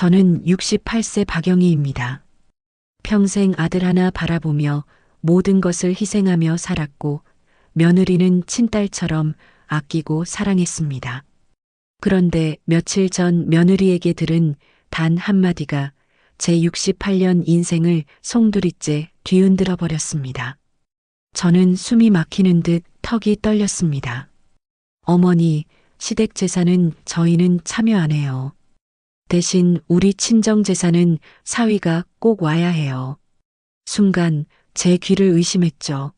저는 68세 박영희입니다. 평생 아들 하나 바라보며 모든 것을 희생하며 살았고 며느리는 친딸처럼 아끼고 사랑했습니다. 그런데 며칠 전 며느리에게 들은 단 한마디가 제 68년 인생을 송두리째 뒤흔들어 버렸습니다. 저는 숨이 막히는 듯 턱이 떨렸습니다. 어머니, 시댁 제사는 저희는 참여 안 해요. 대신 우리 친정 제사는 사위가 꼭 와야 해요. 순간 제 귀를 의심했죠.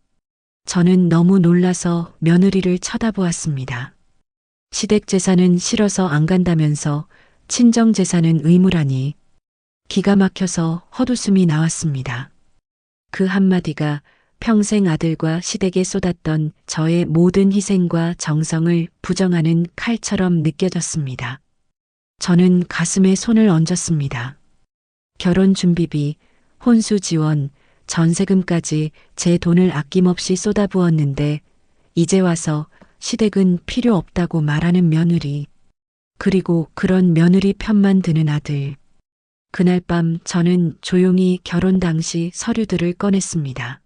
저는 너무 놀라서 며느리를 쳐다보았습니다. 시댁 제사는 싫어서 안 간다면서 친정 제사는 의무라니. 기가 막혀서 헛웃음이 나왔습니다. 그 한마디가 평생 아들과 시댁에 쏟았던 저의 모든 희생과 정성을 부정하는 칼처럼 느껴졌습니다. 저는 가슴에 손을 얹었습니다. 결혼 준비비, 혼수 지원, 전세금까지 제 돈을 아낌없이 쏟아부었는데 이제 와서 시댁은 필요 없다고 말하는 며느리, 그리고 그런 며느리 편만 드는 아들. 그날 밤 저는 조용히 결혼 당시 서류들을 꺼냈습니다.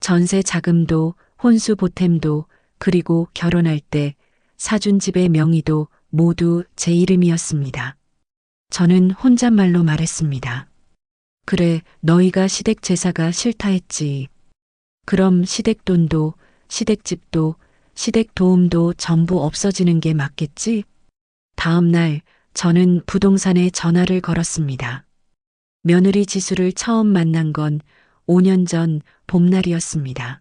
전세 자금도 혼수 보탬도 그리고 결혼할 때 사준 집의 명의도 모두 제 이름이었습니다. 저는 혼잣말로 말했습니다. 그래, 너희가 시댁 제사가 싫다 했지. 그럼 시댁 돈도, 시댁 집도, 시댁 도움도 전부 없어지는 게 맞겠지? 다음 날 저는 부동산에 전화를 걸었습니다. 며느리 지수를 처음 만난 건 5년 전 봄날이었습니다.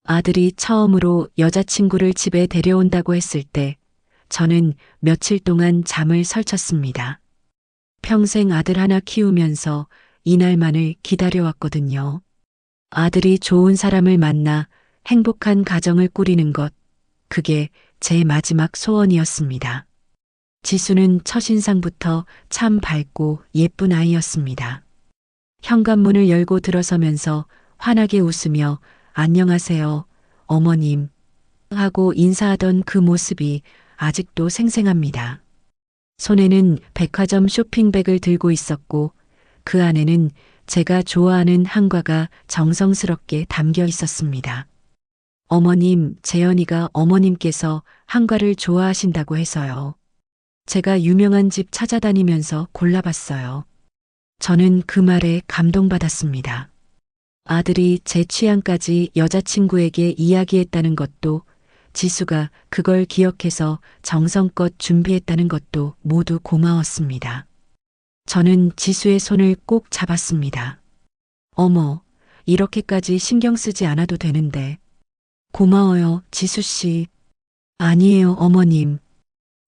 아들이 처음으로 여자친구를 집에 데려온다고 했을 때 저는 며칠 동안 잠을 설쳤습니다. 평생 아들 하나 키우면서 이날만을 기다려왔거든요. 아들이 좋은 사람을 만나 행복한 가정을 꾸리는 것, 그게 제 마지막 소원이었습니다. 지수는 첫인상부터 참 밝고 예쁜 아이였습니다. 현관문을 열고 들어서면서 환하게 웃으며 안녕하세요, 어머님 하고 인사하던 그 모습이 아직도 생생합니다. 손에는 백화점 쇼핑백을 들고 있었고 그 안에는 제가 좋아하는 한과가 정성스럽게 담겨 있었습니다. 어머님, 재현이가 어머님께서 한과를 좋아하신다고 해서요. 제가 유명한 집 찾아다니면서 골라봤어요. 저는 그 말에 감동받았습니다. 아들이 제 취향까지 여자친구에게 이야기했다는 것도, 지수가 그걸 기억해서 정성껏 준비했다는 것도 모두 고마웠습니다. 저는 지수의 손을 꼭 잡았습니다. 어머, 이렇게까지 신경 쓰지 않아도 되는데. 고마워요, 지수 씨. 아니에요, 어머님.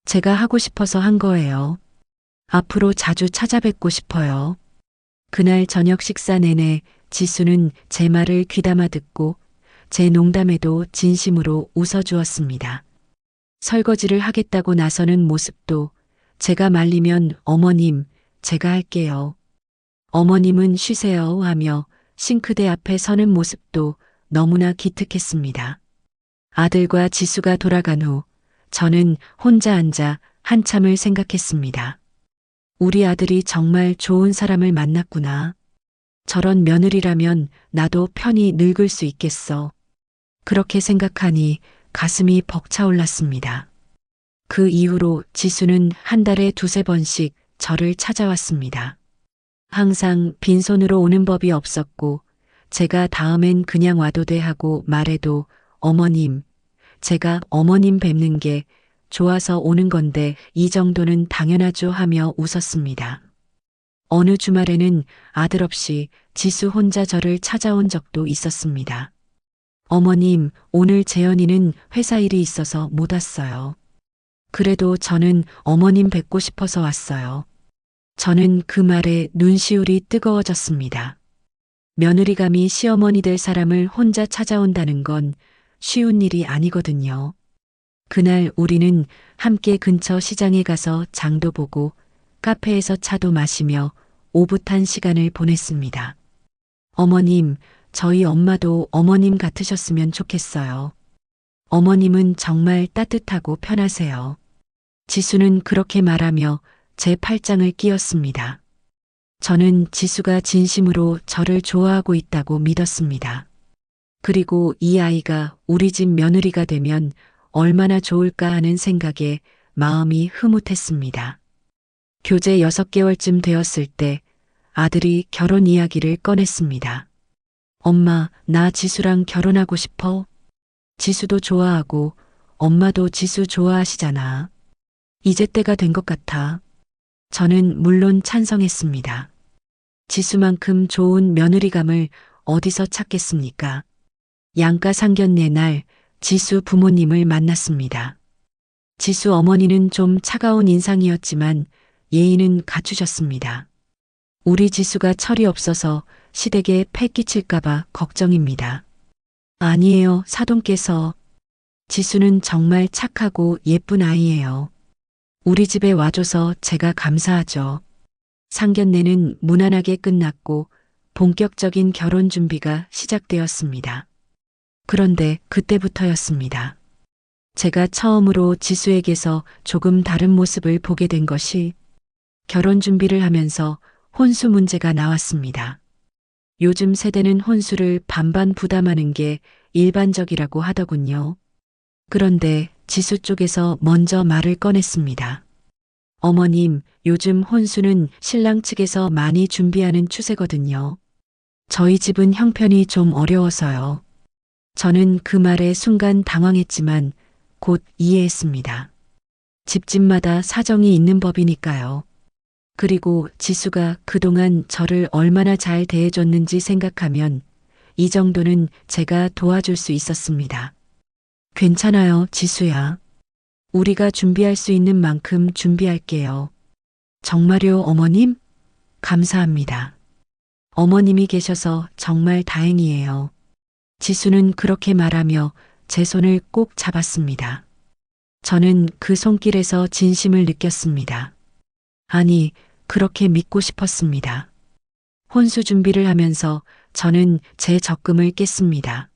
제가 하고 싶어서 한 거예요. 앞으로 자주 찾아뵙고 싶어요. 그날 저녁 식사 내내 지수는 제 말을 귀담아 듣고 제 농담에도 진심으로 웃어주었습니다. 설거지를 하겠다고 나서는 모습도 제가 말리면 어머님, 제가 할게요. 어머님은 쉬세요 하며 싱크대 앞에 서는 모습도 너무나 기특했습니다. 아들과 지수가 돌아간 후 저는 혼자 앉아 한참을 생각했습니다. 우리 아들이 정말 좋은 사람을 만났구나. 저런 며느리라면 나도 편히 늙을 수 있겠어. 그렇게 생각하니 가슴이 벅차올랐습니다. 그 이후로 지수는 한 달에 2~3번씩 저를 찾아왔습니다. 항상 빈손으로 오는 법이 없었고 제가 다음엔 그냥 와도 돼 하고 말해도 어머님, 제가 어머님 뵙는 게 좋아서 오는 건데 이 정도는 당연하죠 하며 웃었습니다. 어느 주말에는 아들 없이 지수 혼자 저를 찾아온 적도 있었습니다. 어머님, 오늘 재현이는 회사 일이 있어서 못 왔어요. 그래도 저는 어머님 뵙고 싶어서 왔어요. 저는 그 말에 눈시울이 뜨거워졌습니다. 며느리감이 시어머니 될 사람을 혼자 찾아온다는 건 쉬운 일이 아니거든요. 그날 우리는 함께 근처 시장에 가서 장도 보고 카페에서 차도 마시며 오붓한 시간을 보냈습니다. 어머님, 저희 엄마도 어머님 같으셨으면 좋겠어요. 어머님은 정말 따뜻하고 편하세요. 지수는 그렇게 말하며 제 팔짱을 끼웠습니다. 저는 지수가 진심으로 저를 좋아하고 있다고 믿었습니다. 그리고 이 아이가 우리 집 며느리가 되면 얼마나 좋을까 하는 생각에 마음이 흐뭇했습니다. 교제 6개월쯤 되었을 때 아들이 결혼 이야기를 꺼냈습니다. 엄마, 나 지수랑 결혼하고 싶어. 지수도 좋아하고 엄마도 지수 좋아하시잖아. 이제 때가 된 것 같아. 저는 물론 찬성했습니다. 지수만큼 좋은 며느리감을 어디서 찾겠습니까? 양가 상견례 날 지수 부모님을 만났습니다. 지수 어머니는 좀 차가운 인상이었지만 예의는 갖추셨습니다. 우리 지수가 철이 없어서 시댁에 패 끼칠까봐 걱정입니다. 아니에요, 사돈께서. 지수는 정말 착하고 예쁜 아이예요. 우리 집에 와줘서 제가 감사하죠. 상견례는 무난하게 끝났고 본격적인 결혼 준비가 시작되었습니다. 그런데 그때부터였습니다. 제가 처음으로 지수에게서 조금 다른 모습을 보게 된 것이 결혼 준비를 하면서 혼수 문제가 나왔습니다. 요즘 세대는 혼수를 반반 부담하는 게 일반적이라고 하더군요. 그런데 지수 쪽에서 먼저 말을 꺼냈습니다. 어머님, 요즘 혼수는 신랑 측에서 많이 준비하는 추세거든요. 저희 집은 형편이 좀 어려워서요. 저는 그 말에 순간 당황했지만 곧 이해했습니다. 집집마다 사정이 있는 법이니까요. 그리고 지수가 그동안 저를 얼마나 잘 대해줬는지 생각하면 이 정도는 제가 도와줄 수 있었습니다. 괜찮아요, 지수야. 우리가 준비할 수 있는 만큼 준비할게요. 정말요, 어머님? 감사합니다. 어머님이 계셔서 정말 다행이에요. 지수는 그렇게 말하며 제 손을 꼭 잡았습니다. 저는 그 손길에서 진심을 느꼈습니다. 아니, 그렇게 믿고 싶었습니다. 혼수 준비를 하면서 저는 제 적금을 깼습니다.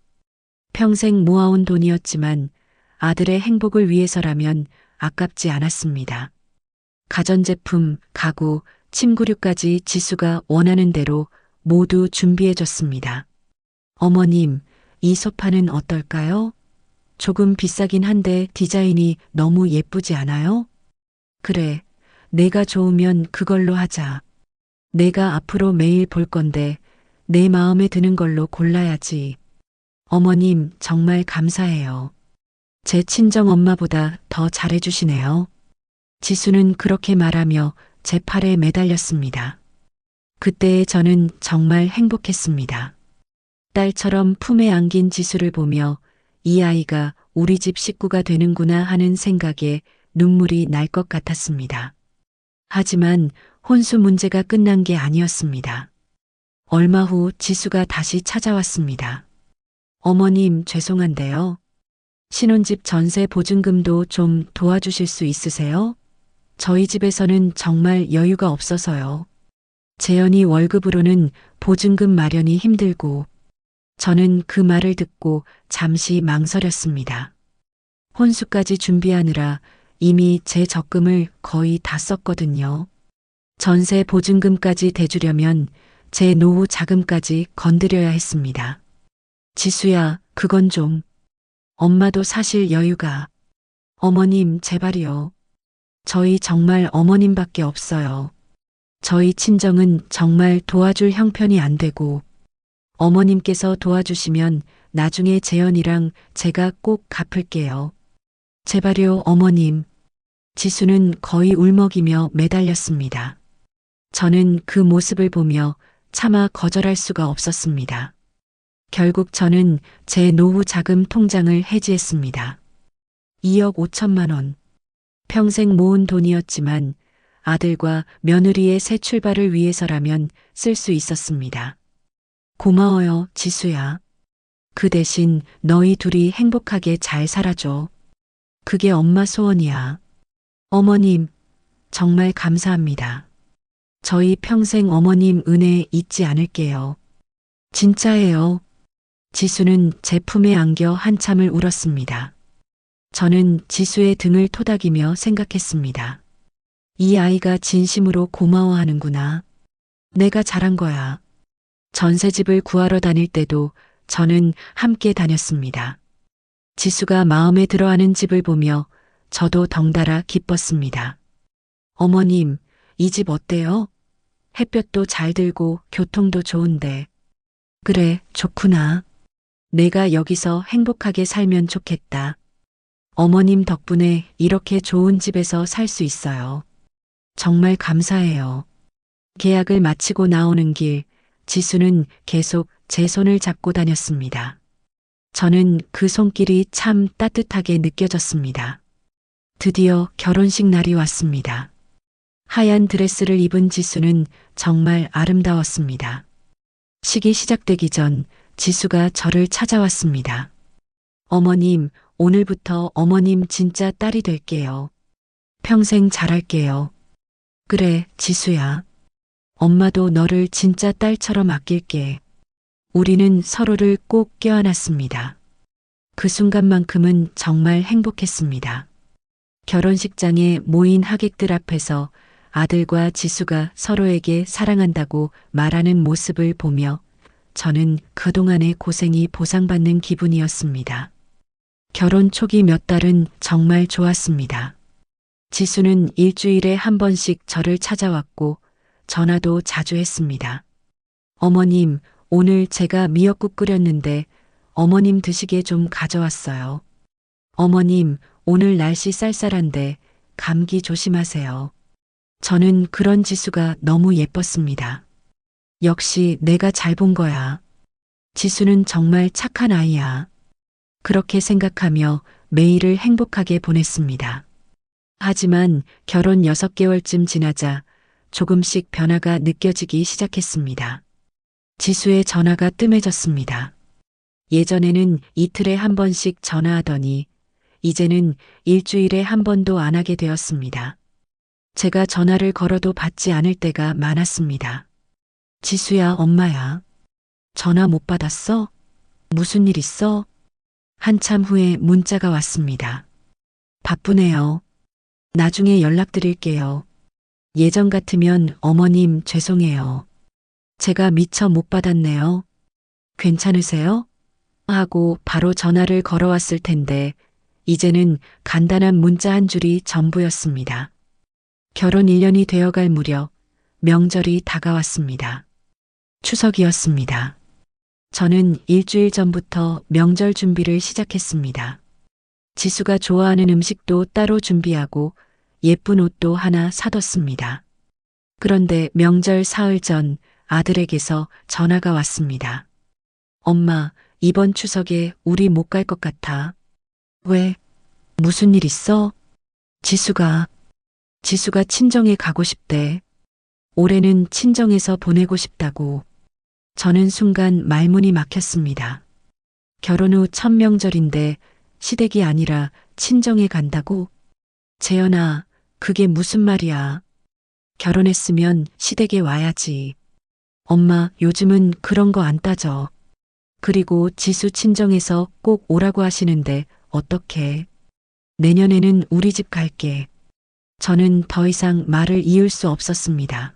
평생 모아온 돈이었지만 아들의 행복을 위해서라면 아깝지 않았습니다. 가전제품, 가구, 침구류까지 지수가 원하는 대로 모두 준비해줬습니다. 어머님, 이 소파는 어떨까요? 조금 비싸긴 한데 디자인이 너무 예쁘지 않아요? 그래, 내가 좋으면 그걸로 하자. 내가 앞으로 매일 볼 건데 내 마음에 드는 걸로 골라야지. 어머님, 정말 감사해요. 제 친정 엄마보다 더 잘해주시네요. 지수는 그렇게 말하며 제 팔에 매달렸습니다. 그때의 저는 정말 행복했습니다. 딸처럼 품에 안긴 지수를 보며 이 아이가 우리 집 식구가 되는구나 하는 생각에 눈물이 날 것 같았습니다. 하지만 혼수 문제가 끝난 게 아니었습니다. 얼마 후 지수가 다시 찾아왔습니다. 어머님, 죄송한데요. 신혼집 전세 보증금도 좀 도와주실 수 있으세요? 저희 집에서는 정말 여유가 없어서요. 재현이 월급으로는 보증금 마련이 힘들고 저는 그 말을 듣고 잠시 망설였습니다. 혼수까지 준비하느라 이미 제 적금을 거의 다 썼거든요. 전세 보증금까지 대주려면 제 노후 자금까지 건드려야 했습니다. 지수야, 그건 좀. 엄마도 사실 여유가. 어머님, 제발이요. 저희 정말 어머님밖에 없어요. 저희 친정은 정말 도와줄 형편이 안 되고 어머님께서 도와주시면 나중에 재현이랑 제가 꼭 갚을게요. 제발요, 어머님. 지수는 거의 울먹이며 매달렸습니다. 저는 그 모습을 보며 차마 거절할 수가 없었습니다. 결국 저는 제 노후 자금 통장을 해지했습니다. 2억 5천만 원. 평생 모은 돈이었지만 아들과 며느리의 새 출발을 위해서라면 쓸 수 있었습니다. 고마워요, 지수야. 그 대신 너희 둘이 행복하게 잘 살아줘. 그게 엄마 소원이야. 어머님, 정말 감사합니다. 저희 평생 어머님 은혜 잊지 않을게요. 진짜예요. 지수는 제 품에 안겨 한참을 울었습니다. 저는 지수의 등을 토닥이며 생각했습니다. 이 아이가 진심으로 고마워하는구나. 내가 잘한 거야. 전셋집을 구하러 다닐 때도 저는 함께 다녔습니다. 지수가 마음에 들어하는 집을 보며 저도 덩달아 기뻤습니다. 어머님, 이 집 어때요? 햇볕도 잘 들고 교통도 좋은데. 그래, 좋구나. 내가 여기서 행복하게 살면 좋겠다. 어머님 덕분에 이렇게 좋은 집에서 살 수 있어요. 정말 감사해요. 계약을 마치고 나오는 길, 지수는 계속 제 손을 잡고 다녔습니다. 저는 그 손길이 참 따뜻하게 느껴졌습니다. 드디어 결혼식 날이 왔습니다. 하얀 드레스를 입은 지수는 정말 아름다웠습니다. 식이 시작되기 전 지수가 저를 찾아왔습니다. 어머님, 오늘부터 어머님 진짜 딸이 될게요. 평생 잘할게요. 그래, 지수야. 엄마도 너를 진짜 딸처럼 아낄게. 우리는 서로를 꼭 껴안았습니다. 그 순간만큼은 정말 행복했습니다. 결혼식장에 모인 하객들 앞에서 아들과 지수가 서로에게 사랑한다고 말하는 모습을 보며 저는 그동안의 고생이 보상받는 기분이었습니다. 결혼 초기 몇 달은 정말 좋았습니다. 지수는 일주일에 한 번씩 저를 찾아왔고 전화도 자주 했습니다. 어머님, 오늘 제가 미역국 끓였는데 어머님 드시게 좀 가져왔어요. 어머님, 오늘 날씨 쌀쌀한데 감기 조심하세요. 저는 그런 지수가 너무 예뻤습니다. 역시 내가 잘 본 거야. 지수는 정말 착한 아이야. 그렇게 생각하며 매일을 행복하게 보냈습니다. 하지만 결혼 6개월쯤 지나자 조금씩 변화가 느껴지기 시작했습니다. 지수의 전화가 뜸해졌습니다. 예전에는 이틀에 한 번씩 전화하더니 이제는 일주일에 한 번도 안 하게 되었습니다. 제가 전화를 걸어도 받지 않을 때가 많았습니다. 지수야, 엄마야. 전화 못 받았어? 무슨 일 있어? 한참 후에 문자가 왔습니다. 바쁘네요. 나중에 연락드릴게요. 예전 같으면 어머님 죄송해요. 제가 미처 못 받았네요. 괜찮으세요? 하고 바로 전화를 걸어왔을 텐데 이제는 간단한 문자 한 줄이 전부였습니다. 결혼 1년이 되어갈 무렵 명절이 다가왔습니다. 추석이었습니다. 저는 일주일 전부터 명절 준비를 시작했습니다. 지수가 좋아하는 음식도 따로 준비하고 예쁜 옷도 하나 사뒀습니다. 그런데 명절 사흘 전 아들에게서 전화가 왔습니다. 엄마, 이번 추석에 우리 못 갈 것 같아. 왜? 무슨 일 있어? 지수가 친정에 가고 싶대. 올해는 친정에서 보내고 싶다고. 저는 순간 말문이 막혔습니다. 결혼 후 첫 명절인데 시댁이 아니라 친정에 간다고? 재현아, 그게 무슨 말이야. 결혼했으면 시댁에 와야지. 엄마, 요즘은 그런 거 안 따져. 그리고 지수 친정에서 꼭 오라고 하시는데 어떡해. 내년에는 우리 집 갈게. 저는 더 이상 말을 이을 수 없었습니다.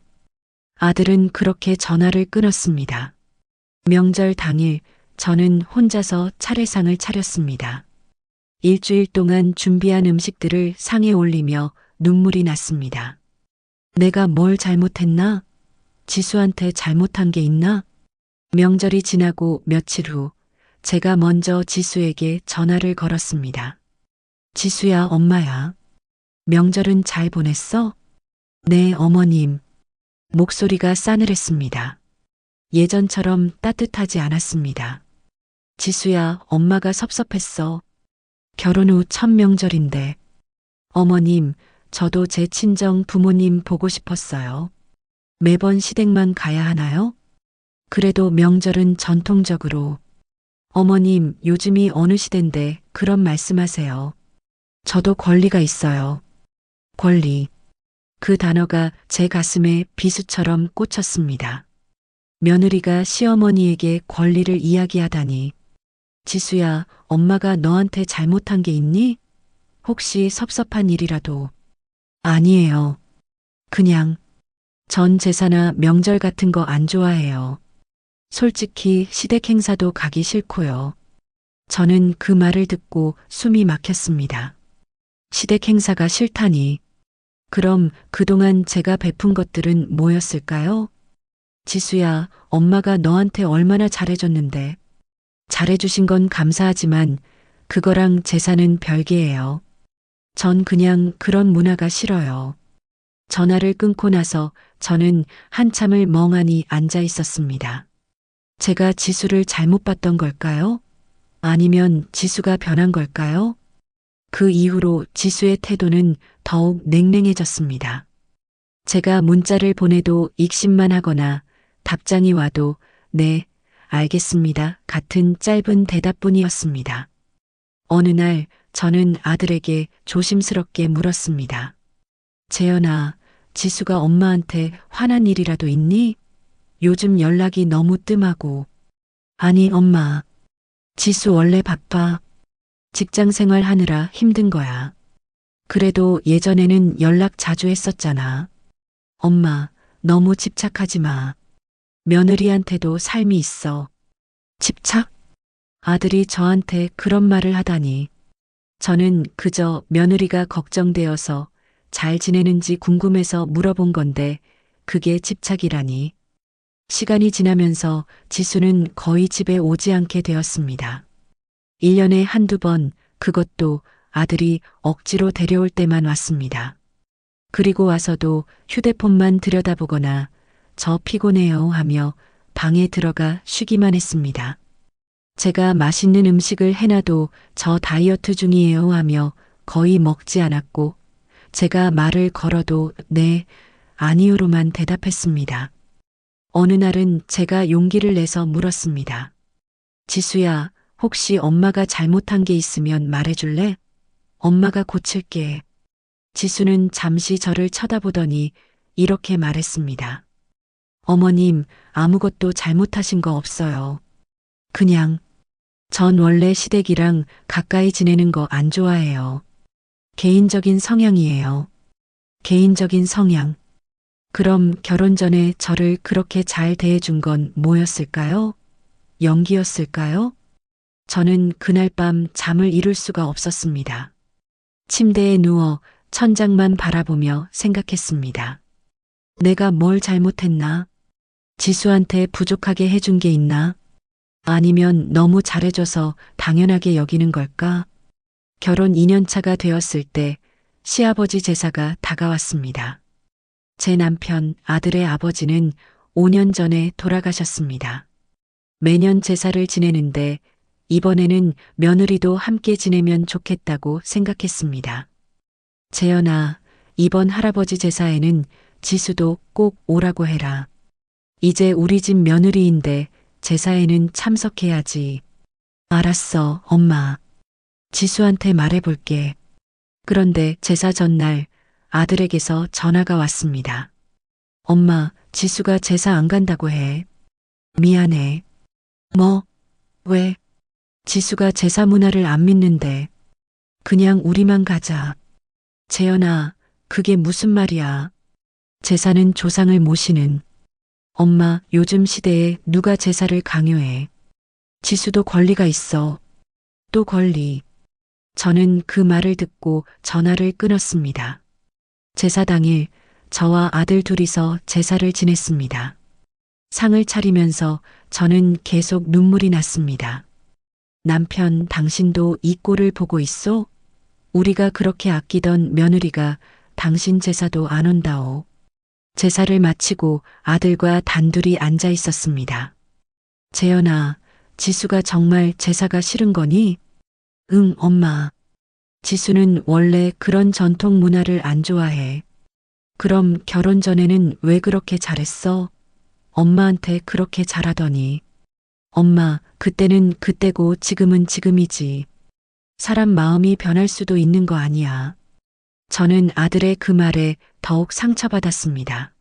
아들은 그렇게 전화를 끊었습니다. 명절 당일 저는 혼자서 차례상을 차렸습니다. 일주일 동안 준비한 음식들을 상에 올리며 눈물이 났습니다. 내가 뭘 잘못했나? 지수한테 잘못한 게 있나? 명절이 지나고 며칠 후 제가 먼저 지수에게 전화를 걸었습니다. 지수야, 엄마야. 명절은 잘 보냈어? 네, 어머님. 목소리가 싸늘했습니다. 예전처럼 따뜻하지 않았습니다. 지수야, 엄마가 섭섭했어. 결혼 후 첫 명절인데. 어머님, 저도 제 친정 부모님 보고 싶었어요. 매번 시댁만 가야 하나요? 그래도 명절은 전통적으로. 어머님, 요즘이 어느 시대인데 그런 말씀하세요. 저도 권리가 있어요. 권리. 그 단어가 제 가슴에 비수처럼 꽂혔습니다. 며느리가 시어머니에게 권리를 이야기하다니. 지수야, 엄마가 너한테 잘못한 게 있니? 혹시 섭섭한 일이라도. 아니에요. 그냥 전 제사나 명절 같은 거 안 좋아해요. 솔직히 시댁 행사도 가기 싫고요. 저는 그 말을 듣고 숨이 막혔습니다. 시댁 행사가 싫다니. 그럼 그동안 제가 베푼 것들은 뭐였을까요? 지수야, 엄마가 너한테 얼마나 잘해줬는데. 잘해주신 건 감사하지만 그거랑 제사는 별개예요. 전 그냥 그런 문화가 싫어요. 전화를 끊고 나서 저는 한참을 멍하니 앉아 있었습니다. 제가 지수를 잘못 봤던 걸까요? 아니면 지수가 변한 걸까요? 그 이후로 지수의 태도는 더욱 냉랭해졌습니다. 제가 문자를 보내도 읽씹만 하거나 답장이 와도 네, 알겠습니다. 같은 짧은 대답뿐이었습니다. 어느 날 저는 아들에게 조심스럽게 물었습니다. 재현아, 지수가 엄마한테 화난 일이라도 있니? 요즘 연락이 너무 뜸하고. 아니, 엄마. 지수 원래 바빠. 직장 생활 하느라 힘든 거야. 그래도 예전에는 연락 자주 했었잖아. 엄마, 너무 집착하지 마. 며느리한테도 삶이 있어. 집착? 아들이 저한테 그런 말을 하다니. 저는 그저 며느리가 걱정되어서 잘 지내는지 궁금해서 물어본 건데 그게 집착이라니. 시간이 지나면서 지수는 거의 집에 오지 않게 되었습니다. 1년에 한두 번, 그것도 아들이 억지로 데려올 때만 왔습니다. 그리고 와서도 휴대폰만 들여다보거나 저 피곤해요 하며 방에 들어가 쉬기만 했습니다. 제가 맛있는 음식을 해놔도 저 다이어트 중이에요 하며 거의 먹지 않았고 제가 말을 걸어도 네, 아니요로만 대답했습니다. 어느 날은 제가 용기를 내서 물었습니다. 지수야, 혹시 엄마가 잘못한 게 있으면 말해줄래? 엄마가 고칠게. 지수는 잠시 저를 쳐다보더니 이렇게 말했습니다. 어머님, 아무것도 잘못하신 거 없어요. 그냥 전 원래 시댁이랑 가까이 지내는 거 안 좋아해요. 개인적인 성향이에요. 개인적인 성향. 그럼 결혼 전에 저를 그렇게 잘 대해준 건 뭐였을까요? 연기였을까요? 저는 그날 밤 잠을 이룰 수가 없었습니다. 침대에 누워 천장만 바라보며 생각했습니다. 내가 뭘 잘못했나? 지수한테 부족하게 해준 게 있나? 아니면 너무 잘해줘서 당연하게 여기는 걸까? 결혼 2년 차가 되었을 때 시아버지 제사가 다가왔습니다. 제 남편, 아들의 아버지는 5년 전에 돌아가셨습니다. 매년 제사를 지내는데 이번에는 며느리도 함께 지내면 좋겠다고 생각했습니다. 재현아, 이번 할아버지 제사에는 지수도 꼭 오라고 해라. 이제 우리 집 며느리인데 제사에는 참석해야지. 알았어, 엄마. 지수한테 말해볼게. 그런데 제사 전날 아들에게서 전화가 왔습니다. 엄마, 지수가 제사 안 간다고 해. 미안해. 뭐? 왜? 지수가 제사 문화를 안 믿는데. 그냥 우리만 가자. 재현아, 그게 무슨 말이야. 제사는 조상을 모시는. 엄마, 요즘 시대에 누가 제사를 강요해. 지수도 권리가 있어. 또 권리. 저는 그 말을 듣고 전화를 끊었습니다. 제사 당일 저와 아들 둘이서 제사를 지냈습니다. 상을 차리면서 저는 계속 눈물이 났습니다. 남편, 당신도 이 꼴을 보고 있소? 우리가 그렇게 아끼던 며느리가 당신 제사도 안 온다오. 제사를 마치고 아들과 단둘이 앉아 있었습니다. 재현아, 지수가 정말 제사가 싫은 거니? 응, 엄마. 지수는 원래 그런 전통 문화를 안 좋아해. 그럼 결혼 전에는 왜 그렇게 잘했어? 엄마한테 그렇게 잘하더니. 엄마, 그때는 그때고 지금은 지금이지. 사람 마음이 변할 수도 있는 거 아니야. 저는 아들의 그 말에 더욱 상처받았습니다.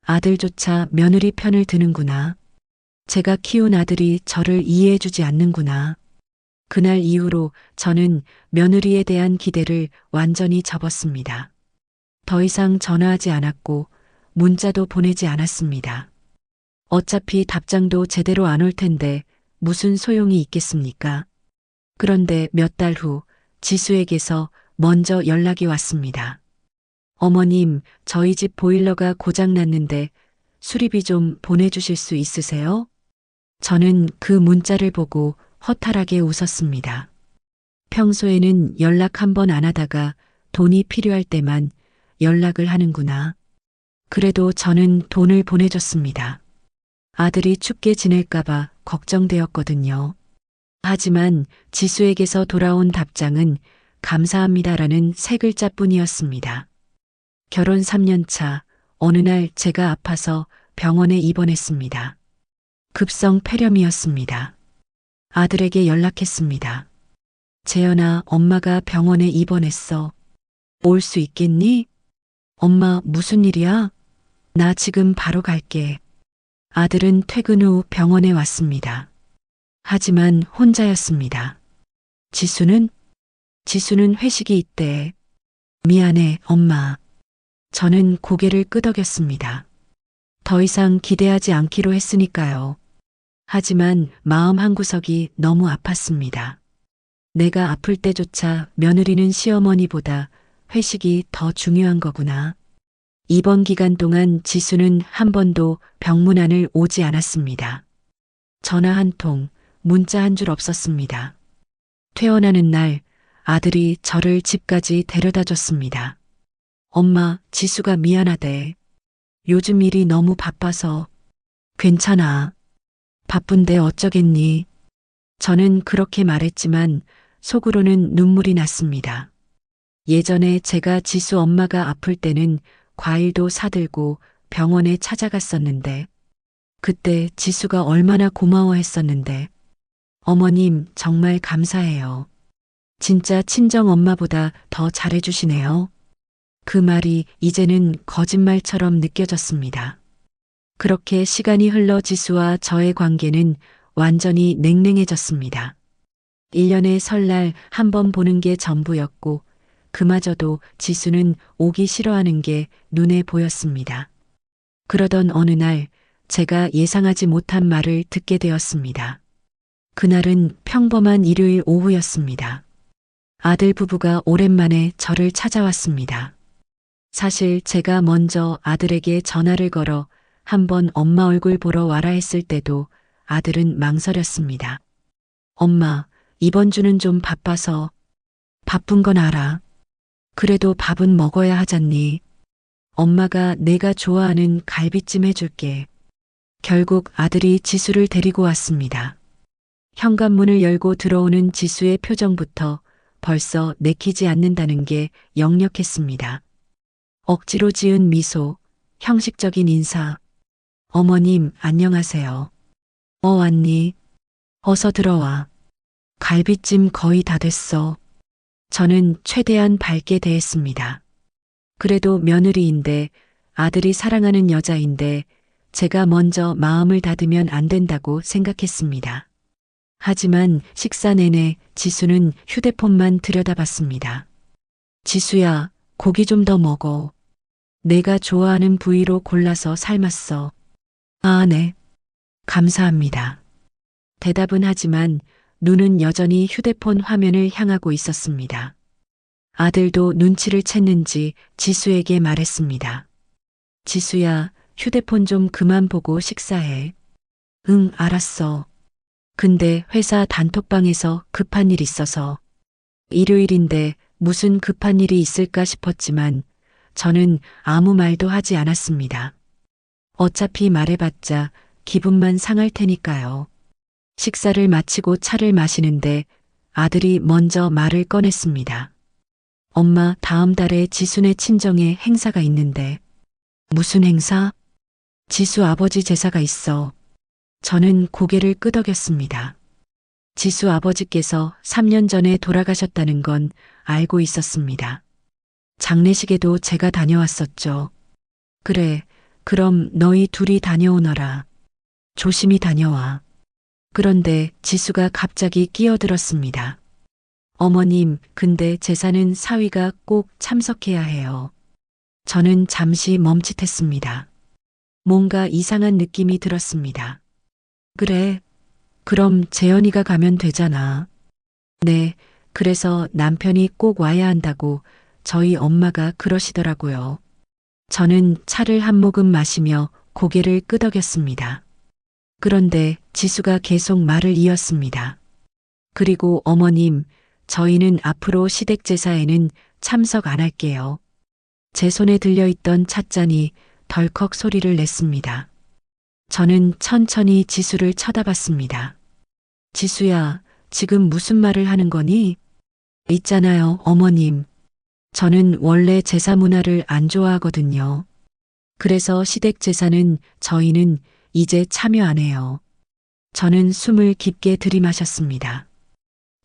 아들조차 며느리 편을 드는구나. 제가 키운 아들이 저를 이해해주지 않는구나. 그날 이후로 저는 며느리에 대한 기대를 완전히 접었습니다. 더 이상 전화하지 않았고 문자도 보내지 않았습니다. 어차피 답장도 제대로 안 올 텐데 무슨 소용이 있겠습니까? 그런데 몇 달 후 지수에게서 먼저 연락이 왔습니다. 어머님, 저희 집 보일러가 고장 났는데 수리비 좀 보내주실 수 있으세요? 저는 그 문자를 보고 허탈하게 웃었습니다. 평소에는 연락 한 번 안 하다가 돈이 필요할 때만 연락을 하는구나. 그래도 저는 돈을 보내줬습니다. 아들이 춥게 지낼까봐 걱정되었거든요. 하지만 지수에게서 돌아온 답장은 감사합니다라는 세 글자뿐이었습니다. 결혼 3년 차 어느 날 제가 아파서 병원에 입원했습니다. 급성 폐렴이었습니다. 아들에게 연락했습니다. 재현아, 엄마가 병원에 입원했어. 올 수 있겠니? 엄마, 무슨 일이야? 나 지금 바로 갈게. 아들은 퇴근 후 병원에 왔습니다. 하지만 혼자였습니다. 지수는 회식이 있대. 미안해, 엄마. 저는 고개를 끄덕였습니다. 더 이상 기대하지 않기로 했으니까요. 하지만 마음 한구석이 너무 아팠습니다. 내가 아플 때조차 며느리는 시어머니보다 회식이 더 중요한 거구나. 입원 기간 동안 지수는 한 번도 병문안을 오지 않았습니다. 전화 한 통, 문자 한 줄 없었습니다. 퇴원하는 날 아들이 저를 집까지 데려다 줬습니다. 엄마, 지수가 미안하대. 요즘 일이 너무 바빠서. 괜찮아. 바쁜데 어쩌겠니? 저는 그렇게 말했지만 속으로는 눈물이 났습니다. 예전에 제가 지수 엄마가 아플 때는 과일도 사들고 병원에 찾아갔었는데 그때 지수가 얼마나 고마워했었는데. 어머님, 정말 감사해요. 진짜 친정 엄마보다 더 잘해주시네요. 그 말이 이제는 거짓말처럼 느껴졌습니다. 그렇게 시간이 흘러 지수와 저의 관계는 완전히 냉랭해졌습니다. 1년에 설날 한 번 보는 게 전부였고 그마저도 지수는 오기 싫어하는 게 눈에 보였습니다. 그러던 어느 날 제가 예상하지 못한 말을 듣게 되었습니다. 그날은 평범한 일요일 오후였습니다. 아들 부부가 오랜만에 저를 찾아왔습니다. 사실 제가 먼저 아들에게 전화를 걸어 한번 엄마 얼굴 보러 와라 했을 때도 아들은 망설였습니다. 엄마, 이번 주는 좀 바빠서. 바쁜 건 알아. 그래도 밥은 먹어야 하잖니. 엄마가 내가 좋아하는 갈비찜 해줄게. 결국 아들이 지수를 데리고 왔습니다. 현관문을 열고 들어오는 지수의 표정부터 벌써 내키지 않는다는 게 역력했습니다. 억지로 지은 미소, 형식적인 인사. 어머님, 안녕하세요. 왔니? 어서 들어와. 갈비찜 거의 다 됐어. 저는 최대한 밝게 대했습니다. 그래도 며느리인데 아들이 사랑하는 여자인데 제가 먼저 마음을 닫으면 안 된다고 생각했습니다. 하지만 식사 내내 지수는 휴대폰만 들여다봤습니다. 지수야, 고기 좀 더 먹어. 내가 좋아하는 부위로 골라서 삶았어. 아, 네. 감사합니다. 대답은 하지만 눈은 여전히 휴대폰 화면을 향하고 있었습니다. 아들도 눈치를 챘는지 지수에게 말했습니다. 지수야, 휴대폰 좀 그만 보고 식사해. 응, 알았어. 근데 회사 단톡방에서 급한 일 있어서. 일요일인데 무슨 급한 일이 있을까 싶었지만 저는 아무 말도 하지 않았습니다. 어차피 말해봤자 기분만 상할 테니까요. 식사를 마치고 차를 마시는데 아들이 먼저 말을 꺼냈습니다. 엄마, 다음 달에 지수네 친정에 행사가 있는데. 무슨 행사? 지수 아버지 제사가 있어. 저는 고개를 끄덕였습니다. 지수 아버지께서 3년 전에 돌아가셨다는 건 알고 있었습니다. 장례식에도 제가 다녀왔었죠. 그래, 그럼 너희 둘이 다녀오너라. 조심히 다녀와. 그런데 지수가 갑자기 끼어들었습니다. 어머님, 근데 제사는 사위가 꼭 참석해야 해요. 저는 잠시 멈칫했습니다. 뭔가 이상한 느낌이 들었습니다. 그래, 그럼 재현이가 가면 되잖아. 네, 그래서 남편이 꼭 와야 한다고 저희 엄마가 그러시더라고요. 저는 차를 한 모금 마시며 고개를 끄덕였습니다. 그런데 지수가 계속 말을 이었습니다. 그리고 어머님, 저희는 앞으로 시댁 제사에는 참석 안 할게요. 제 손에 들려있던 찻잔이 덜컥 소리를 냈습니다. 저는 천천히 지수를 쳐다봤습니다. 지수야, 지금 무슨 말을 하는 거니? 있잖아요, 어머님. 저는 원래 제사 문화를 안 좋아하거든요. 그래서 시댁 제사는 저희는 이제 참여 안 해요. 저는 숨을 깊게 들이마셨습니다.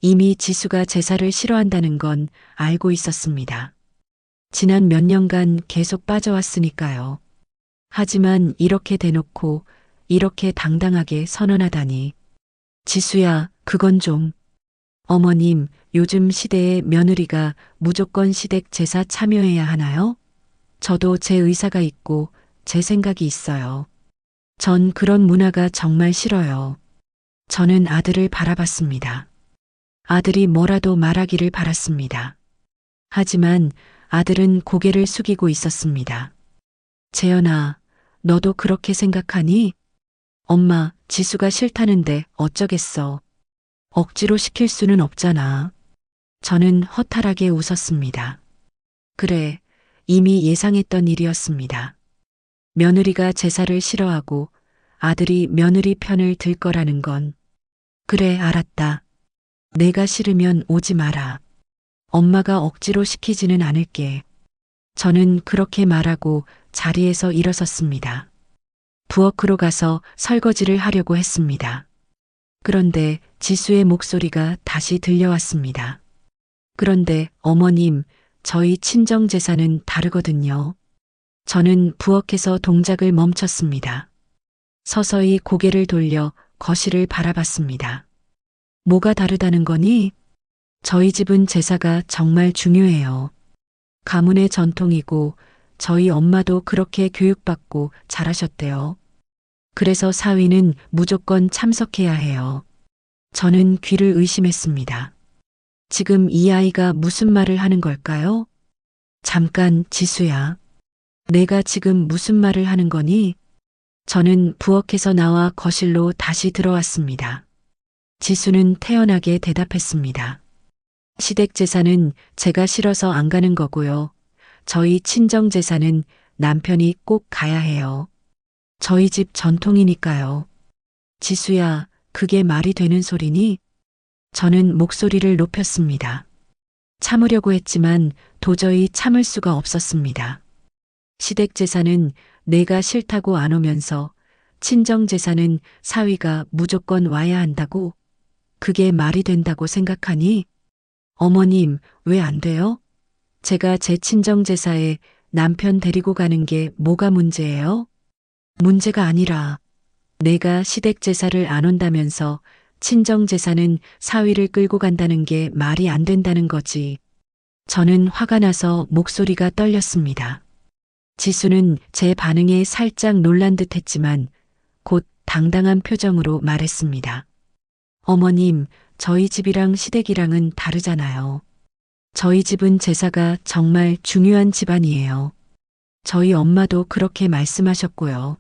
이미 지수가 제사를 싫어한다는 건 알고 있었습니다. 지난 몇 년간 계속 빠져왔으니까요. 하지만 이렇게 대놓고 이렇게 당당하게 선언하다니. 지수야, 그건 좀. 어머님, 요즘 시대의 며느리가 무조건 시댁 제사 참여해야 하나요? 저도 제 의사가 있고 제 생각이 있어요. 전 그런 문화가 정말 싫어요. 저는 아들을 바라봤습니다. 아들이 뭐라도 말하기를 바랐습니다. 하지만 아들은 고개를 숙이고 있었습니다. 재현아, 너도 그렇게 생각하니? 엄마, 지수가 싫다는데 어쩌겠어. 억지로 시킬 수는 없잖아. 저는 허탈하게 웃었습니다. 그래, 이미 예상했던 일이었습니다. 며느리가 제사를 싫어하고 아들이 며느리 편을 들 거라는 건. 그래, 알았다. 내가 싫으면 오지 마라. 엄마가 억지로 시키지는 않을게. 저는 그렇게 말하고 자리에서 일어섰습니다. 부엌으로 가서 설거지를 하려고 했습니다. 그런데 지수의 목소리가 다시 들려왔습니다. 그런데 어머님, 저희 친정 제사는 다르거든요. 저는 부엌에서 동작을 멈췄습니다. 서서히 고개를 돌려 거실을 바라봤습니다. 뭐가 다르다는 거니? 저희 집은 제사가 정말 중요해요. 가문의 전통이고 저희 엄마도 그렇게 교육받고 자라셨대요. 그래서 사위는 무조건 참석해야 해요. 저는 귀를 의심했습니다. 지금 이 아이가 무슨 말을 하는 걸까요? 잠깐, 지수야. 내가 지금 무슨 말을 하는 거니? 저는 부엌에서 나와 거실로 다시 들어왔습니다. 지수는 태연하게 대답했습니다. 시댁 제사는 제가 싫어서 안 가는 거고요. 저희 친정 제사는 남편이 꼭 가야 해요. 저희 집 전통이니까요. 지수야, 그게 말이 되는 소리니? 저는 목소리를 높였습니다. 참으려고 했지만 도저히 참을 수가 없었습니다. 시댁 제사는 내가 싫다고 안 오면서 친정 제사는 사위가 무조건 와야 한다고? 그게 말이 된다고 생각하니? 어머님, 왜 안 돼요? 제가 제 친정 제사에 남편 데리고 가는 게 뭐가 문제예요? 문제가 아니라 내가 시댁 제사를 안 온다면서 친정 제사는 사위를 끌고 간다는 게 말이 안 된다는 거지. 저는 화가 나서 목소리가 떨렸습니다. 지수는 제 반응에 살짝 놀란 듯 했지만 곧 당당한 표정으로 말했습니다. 어머님, 저희 집이랑 시댁이랑은 다르잖아요. 저희 집은 제사가 정말 중요한 집안이에요. 저희 엄마도 그렇게 말씀하셨고요.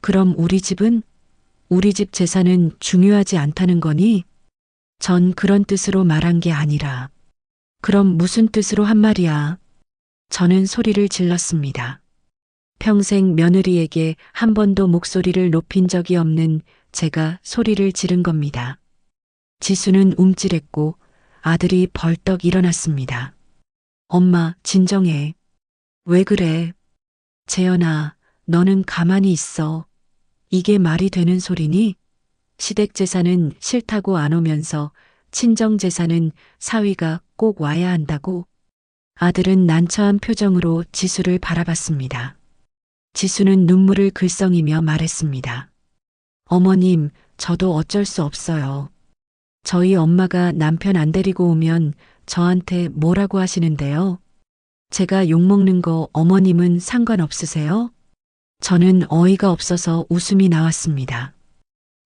그럼 우리 집은? 우리 집 제사는 중요하지 않다는 거니? 전 그런 뜻으로 말한 게 아니라. 그럼 무슨 뜻으로 한 말이야? 저는 소리를 질렀습니다. 평생 며느리에게 한 번도 목소리를 높인 적이 없는 제가 소리를 지른 겁니다. 지수는 움찔했고 아들이 벌떡 일어났습니다. 엄마, 진정해. 왜 그래? 재현아, 너는 가만히 있어. 이게 말이 되는 소리니? 시댁 제사는 싫다고 안 오면서 친정 제사는 사위가 꼭 와야 한다고? 아들은 난처한 표정으로 지수를 바라봤습니다. 지수는 눈물을 글썽이며 말했습니다. 어머님, 저도 어쩔 수 없어요. 저희 엄마가 남편 안 데리고 오면 저한테 뭐라고 하시는데요? 제가 욕먹는 거 어머님은 상관없으세요? 저는 어이가 없어서 웃음이 나왔습니다.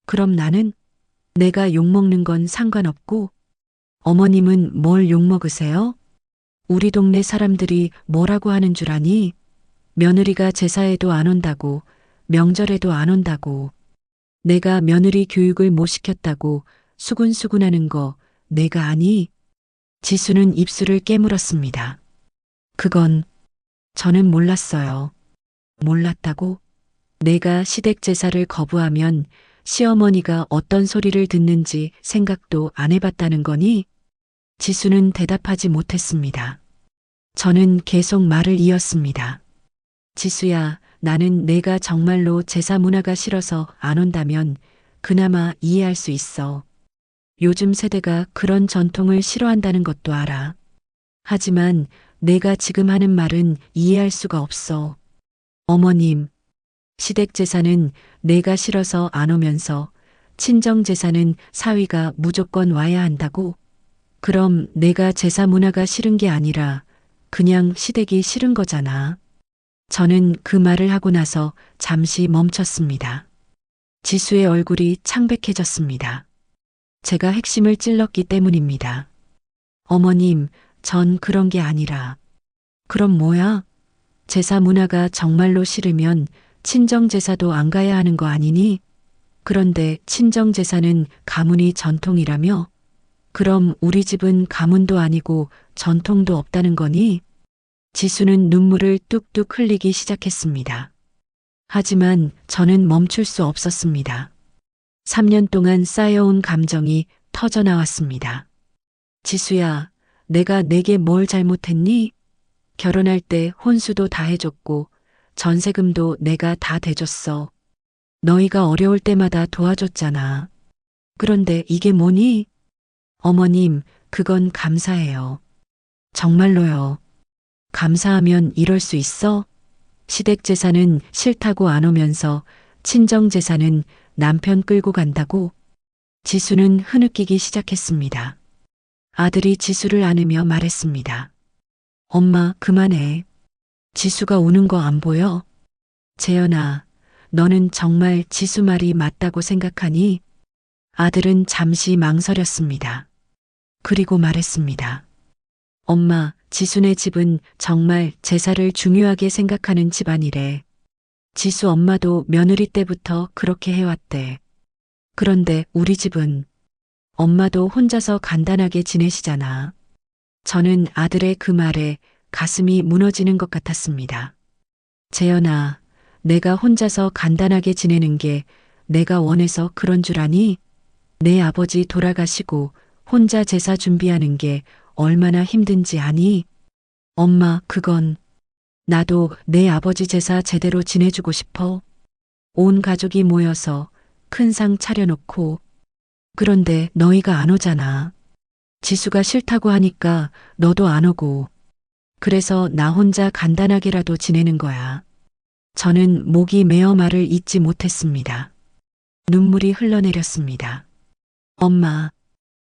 그럼 나는 내가 욕먹는 건 상관없고 어머님은 뭘 욕먹으세요? 우리 동네 사람들이 뭐라고 하는 줄 아니? 며느리가 제사에도 안 온다고, 명절에도 안 온다고, 내가 며느리 교육을 못 시켰다고 수군수군하는 거 내가 아니? 지수는 입술을 깨물었습니다. 그건 저는 몰랐어요. 몰랐다고? 내가 시댁 제사를 거부하면 시어머니가 어떤 소리를 듣는지 생각도 안 해봤다는 거니? 지수는 대답하지 못했습니다. 저는 계속 말을 이었습니다. 지수야, 나는 내가 정말로 제사 문화가 싫어서 안 온다면 그나마 이해할 수 있어. 요즘 세대가 그런 전통을 싫어한다는 것도 알아. 하지만 내가 지금 하는 말은 이해할 수가 없어. 어머님, 시댁 제사는 내가 싫어서 안 오면서 친정 제사는 사위가 무조건 와야 한다고? 그럼 내가 제사 문화가 싫은 게 아니라 그냥 시댁이 싫은 거잖아. 저는 그 말을 하고 나서 잠시 멈췄습니다. 지수의 얼굴이 창백해졌습니다. 제가 핵심을 찔렀기 때문입니다. 어머님, 전 그런 게 아니라. 그럼 뭐야? 제사 문화가 정말로 싫으면 친정 제사도 안 가야 하는 거 아니니? 그런데 친정 제사는 가문이 전통이라며? 그럼 우리 집은 가문도 아니고 전통도 없다는 거니? 지수는 눈물을 뚝뚝 흘리기 시작했습니다. 하지만 저는 멈출 수 없었습니다. 3년 동안 쌓여온 감정이 터져 나왔습니다. 지수야, 내가 내게 뭘 잘못했니? 결혼할 때 혼수도 다 해줬고 전세금도 내가 다 대줬어. 너희가 어려울 때마다 도와줬잖아. 그런데 이게 뭐니? 어머님, 그건 감사해요. 정말로요. 감사하면 이럴 수 있어? 시댁 제사는 싫다고 안 오면서 친정 제사는 남편 끌고 간다고? 지수는 흐느끼기 시작했습니다. 아들이 지수를 안으며 말했습니다. 엄마, 그만해. 지수가 우는 거 안 보여? 재현아, 너는 정말 지수 말이 맞다고 생각하니? 아들은 잠시 망설였습니다. 그리고 말했습니다. 엄마, 지수네 집은 정말 제사를 중요하게 생각하는 집안이래. 지수 엄마도 며느리 때부터 그렇게 해왔대. 그런데 우리 집은 엄마도 혼자서 간단하게 지내시잖아. 저는 아들의 그 말에 가슴이 무너지는 것 같았습니다. 재현아, 내가 혼자서 간단하게 지내는 게 내가 원해서 그런 줄 아니? 내 아버지 돌아가시고 혼자 제사 준비하는 게 얼마나 힘든지 아니? 엄마, 그건 나도 내 아버지 제사 제대로 지내주고 싶어. 온 가족이 모여서 큰 상 차려놓고. 그런데 너희가 안 오잖아. 지수가 싫다고 하니까 너도 안 오고. 그래서 나 혼자 간단하게라도 지내는 거야. 저는 목이 메어 말을 잇지 못했습니다. 눈물이 흘러내렸습니다. 엄마,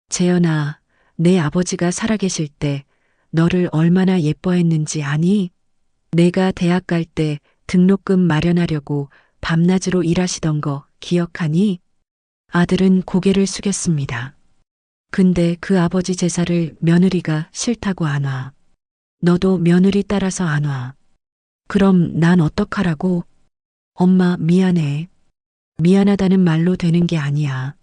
재현아, 내 아버지가 살아계실 때 너를 얼마나 예뻐했는지 아니? 내가 대학 갈 때 등록금 마련하려고 밤낮으로 일하시던 거 기억하니? 아들은 고개를 숙였습니다. 근데 그 아버지 제사를 며느리가 싫다고 안 와. 너도 며느리 따라서 안 와. 그럼 난 어떡하라고? 엄마, 미안해. 미안하다는 말로 되는 게 아니야.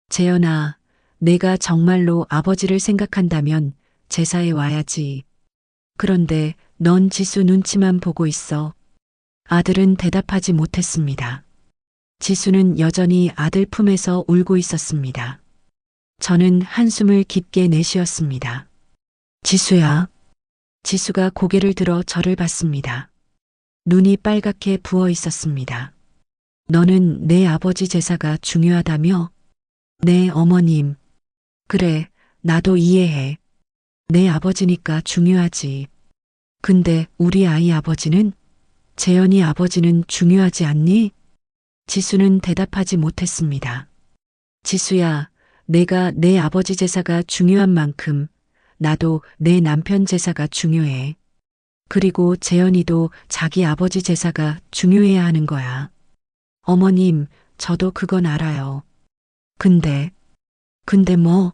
재현아, 내가 정말로 아버지를 생각한다면 제사에 와야지. 그런데 넌 지수 눈치만 보고 있어. 아들은 대답하지 못했습니다. 지수는 여전히 아들 품에서 울고 있었습니다. 저는 한숨을 깊게 내쉬었습니다. 지수야. 지수가 고개를 들어 저를 봤습니다. 눈이 빨갛게 부어 있었습니다. 너는 내 아버지 제사가 중요하다며? 네, 어머님. 그래, 나도 이해해. 내 아버지니까 중요하지. 근데 우리 아이 아버지는? 재현이 아버지는 중요하지 않니? 지수는 대답하지 못했습니다. 지수야, 내가 내 아버지 제사가 중요한 만큼 나도 내 남편 제사가 중요해. 그리고 재현이도 자기 아버지 제사가 중요해야 하는 거야. 어머님, 저도 그건 알아요. 근데, 근데 뭐?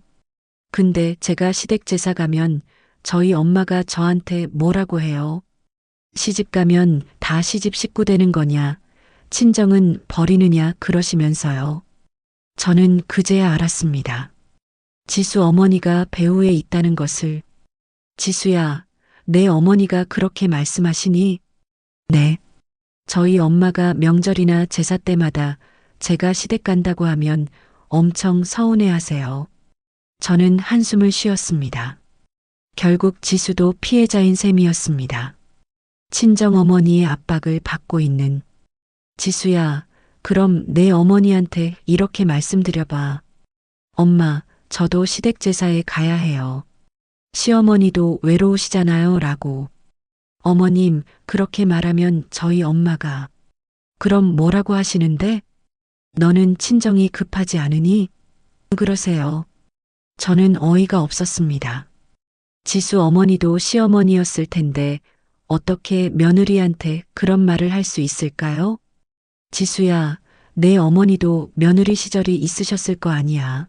근데 제가 시댁 제사 가면 저희 엄마가 저한테 뭐라고 해요? 시집 가면 다 시집 식구 되는 거냐? 친정은 버리느냐? 그러시면서요. 저는 그제야 알았습니다. 지수 어머니가 배후에 있다는 것을. 지수야, 내 어머니가 그렇게 말씀하시니? 네. 저희 엄마가 명절이나 제사 때마다 제가 시댁 간다고 하면 엄청 서운해 하세요. 저는 한숨을 쉬었습니다. 결국 지수도 피해자인 셈이었습니다. 친정 어머니의 압박을 받고 있는. 지수야, 그럼 내 어머니한테 이렇게 말씀드려봐. 엄마, 저도 시댁 제사에 가야 해요. 시어머니도 외로우시잖아요. 라고. 어머님, 그렇게 말하면 저희 엄마가. 그럼 뭐라고 하시는데? 너는 친정이 급하지 않으니? 그러세요. 저는 어이가 없었습니다. 지수 어머니도 시어머니였을 텐데 어떻게 며느리한테 그런 말을 할 수 있을까요? 지수야, 내 어머니도 며느리 시절이 있으셨을 거 아니야.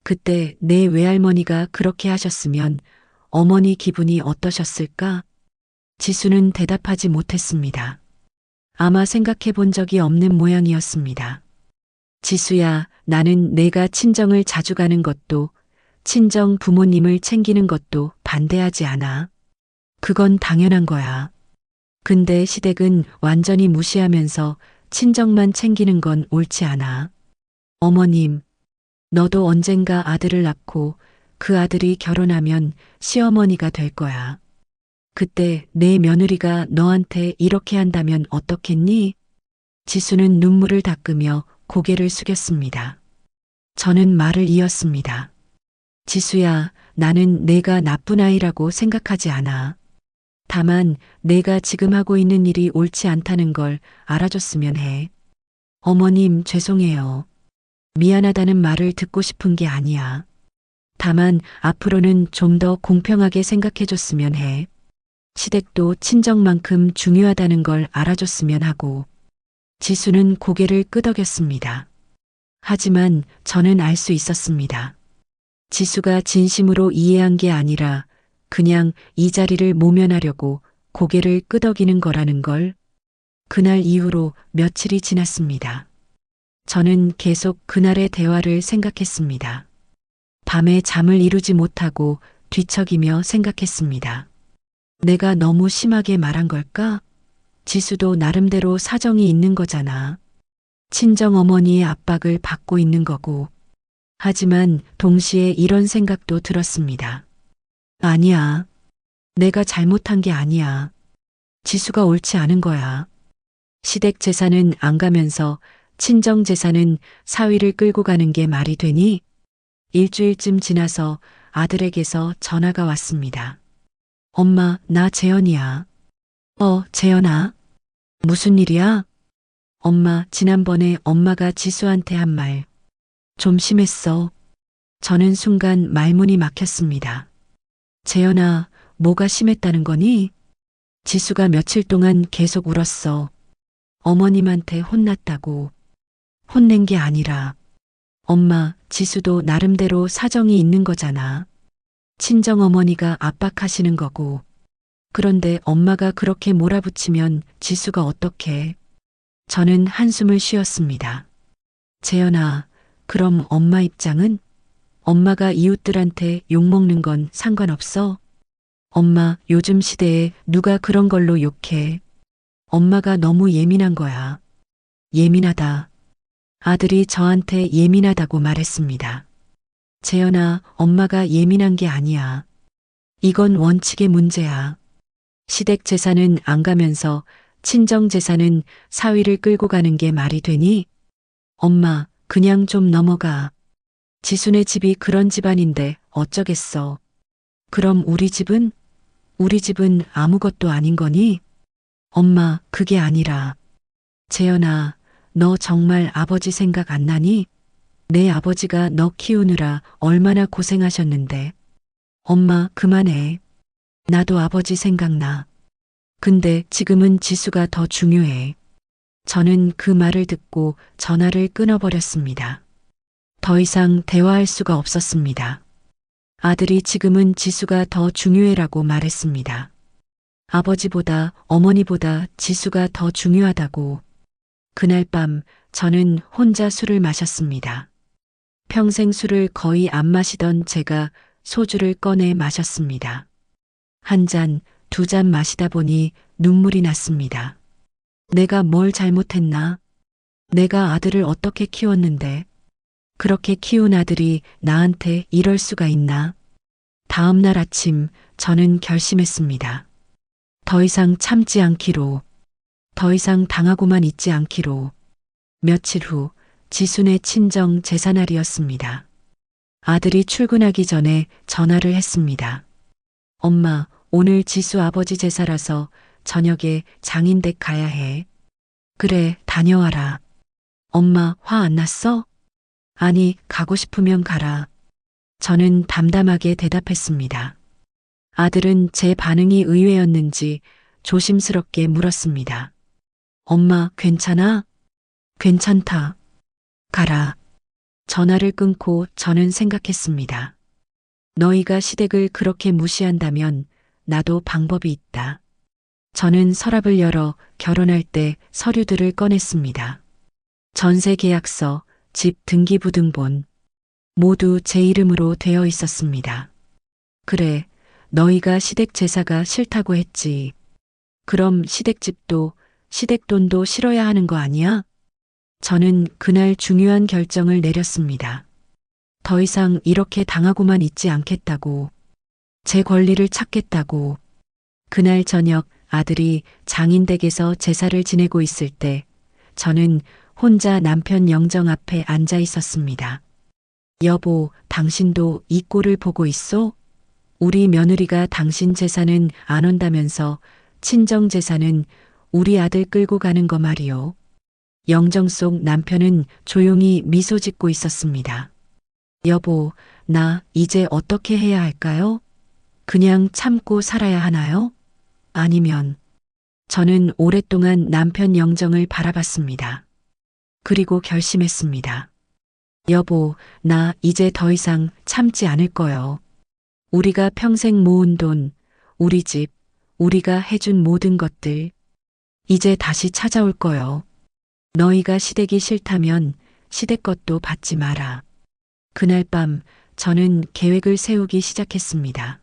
그때 내 외할머니가 그렇게 하셨으면 어머니 기분이 어떠셨을까? 지수는 대답하지 못했습니다. 아마 생각해 본 적이 없는 모양이었습니다. 지수야, 나는 내가 친정을 자주 가는 것도 친정 부모님을 챙기는 것도 반대하지 않아. 그건 당연한 거야. 근데 시댁은 완전히 무시하면서 친정만 챙기는 건 옳지 않아. 어머님, 너도 언젠가 아들을 낳고 그 아들이 결혼하면 시어머니가 될 거야. 그때 내 며느리가 너한테 이렇게 한다면 어떻겠니? 지수는 눈물을 닦으며 고개를 숙였습니다. 저는 말을 이었습니다. 지수야, 나는 내가 나쁜 아이라고 생각하지 않아. 다만 내가 지금 하고 있는 일이 옳지 않다는 걸 알아줬으면 해. 어머님, 죄송해요. 미안하다는 말을 듣고 싶은 게 아니야. 다만 앞으로는 좀 더 공평하게 생각해줬으면 해. 시댁도 친정만큼 중요하다는 걸 알아줬으면 하고. 지수는 고개를 끄덕였습니다. 하지만 저는 알 수 있었습니다. 지수가 진심으로 이해한 게 아니라 그냥 이 자리를 모면하려고 고개를 끄덕이는 거라는 걸. 그날 이후로 며칠이 지났습니다. 저는 계속 그날의 대화를 생각했습니다. 밤에 잠을 이루지 못하고 뒤척이며 생각했습니다. 내가 너무 심하게 말한 걸까? 지수도 나름대로 사정이 있는 거잖아. 친정 어머니의 압박을 받고 있는 거고. 하지만 동시에 이런 생각도 들었습니다. 아니야. 내가 잘못한 게 아니야. 지수가 옳지 않은 거야. 시댁 제사는 안 가면서 친정 제사는 사위를 끌고 가는 게 말이 되니? 일주일쯤 지나서 아들에게서 전화가 왔습니다. 엄마, 나 재현이야. 재현아. 무슨 일이야? 엄마, 지난번에 엄마가 지수한테 한 말. 좀 심했어. 저는 순간 말문이 막혔습니다. 재현아, 뭐가 심했다는 거니? 지수가 며칠 동안 계속 울었어. 어머님한테 혼났다고. 혼낸 게 아니라. 엄마, 지수도 나름대로 사정이 있는 거잖아. 친정 어머니가 압박하시는 거고. 그런데 엄마가 그렇게 몰아붙이면 지수가 어떡해. 저는 한숨을 쉬었습니다. 재현아, 그럼 엄마 입장은? 엄마가 이웃들한테 욕먹는 건 상관없어? 엄마, 요즘 시대에 누가 그런 걸로 욕해. 엄마가 너무 예민한 거야. 예민하다. 아들이 저한테 예민하다고 말했습니다. 재현아, 엄마가 예민한 게 아니야. 이건 원칙의 문제야. 시댁 제사는 안 가면서 친정 제사는 사위를 끌고 가는 게 말이 되니? 엄마, 그냥 좀 넘어가. 지순의 집이 그런 집안인데 어쩌겠어. 그럼 우리 집은? 우리 집은 아무것도 아닌 거니? 엄마, 그게 아니라. 재현아, 너 정말 아버지 생각 안 나니? 내 아버지가 너 키우느라 얼마나 고생하셨는데. 엄마, 그만해. 나도 아버지 생각나. 근데 지금은 지수가 더 중요해. 저는 그 말을 듣고 전화를 끊어버렸습니다. 더 이상 대화할 수가 없었습니다. 아들이 지금은 지수가 더 중요해라고 말했습니다. 아버지보다 어머니보다 지수가 더 중요하다고. 그날 밤 저는 혼자 술을 마셨습니다. 평생 술을 거의 안 마시던 제가 소주를 꺼내 마셨습니다. 한 잔, 두 잔 마시다 보니 눈물이 났습니다. 내가 뭘 잘못했나? 내가 아들을 어떻게 키웠는데? 그렇게 키운 아들이 나한테 이럴 수가 있나? 다음 날 아침 저는 결심했습니다. 더 이상 참지 않기로, 더 이상 당하고만 있지 않기로. 며칠 후 지순의 친정 제사날이었습니다. 아들이 출근하기 전에 전화를 했습니다. 엄마, 오늘 지수 아버지 제사라서 저녁에 장인댁 가야 해. 그래, 다녀와라. 엄마, 화 안 났어? 아니, 가고 싶으면 가라. 저는 담담하게 대답했습니다. 아들은 제 반응이 의외였는지 조심스럽게 물었습니다. 엄마, 괜찮아? 괜찮다. 가라. 전화를 끊고 저는 생각했습니다. 너희가 시댁을 그렇게 무시한다면 나도 방법이 있다. 저는 서랍을 열어 결혼할 때 서류들을 꺼냈습니다. 전세 계약서, 집 등기부등본, 모두 제 이름으로 되어 있었습니다. 그래, 너희가 시댁 제사가 싫다고 했지. 그럼 시댁집도, 시댁돈도 싫어야 하는 거 아니야? 저는 그날 중요한 결정을 내렸습니다. 더 이상 이렇게 당하고만 있지 않겠다고. 제 권리를 찾겠다고. 그날 저녁 아들이 장인댁에서 제사를 지내고 있을 때 저는 혼자 남편 영정 앞에 앉아 있었습니다. 여보, 당신도 이 꼴을 보고 있어? 우리 며느리가 당신 제사는 안 온다면서 친정 제사는 우리 아들 끌고 가는 거 말이요. 영정 속 남편은 조용히 미소 짓고 있었습니다. 여보, 나 이제 어떻게 해야 할까요? 그냥 참고 살아야 하나요? 아니면 저는 오랫동안 남편 영정을 바라봤습니다. 그리고 결심했습니다. 여보, 나 이제 더 이상 참지 않을 거요. 우리가 평생 모은 돈, 우리 집, 우리가 해준 모든 것들, 이제 다시 찾아올 거요. 너희가 시댁이 싫다면 시댁 것도 받지 마라. 그날 밤 저는 계획을 세우기 시작했습니다.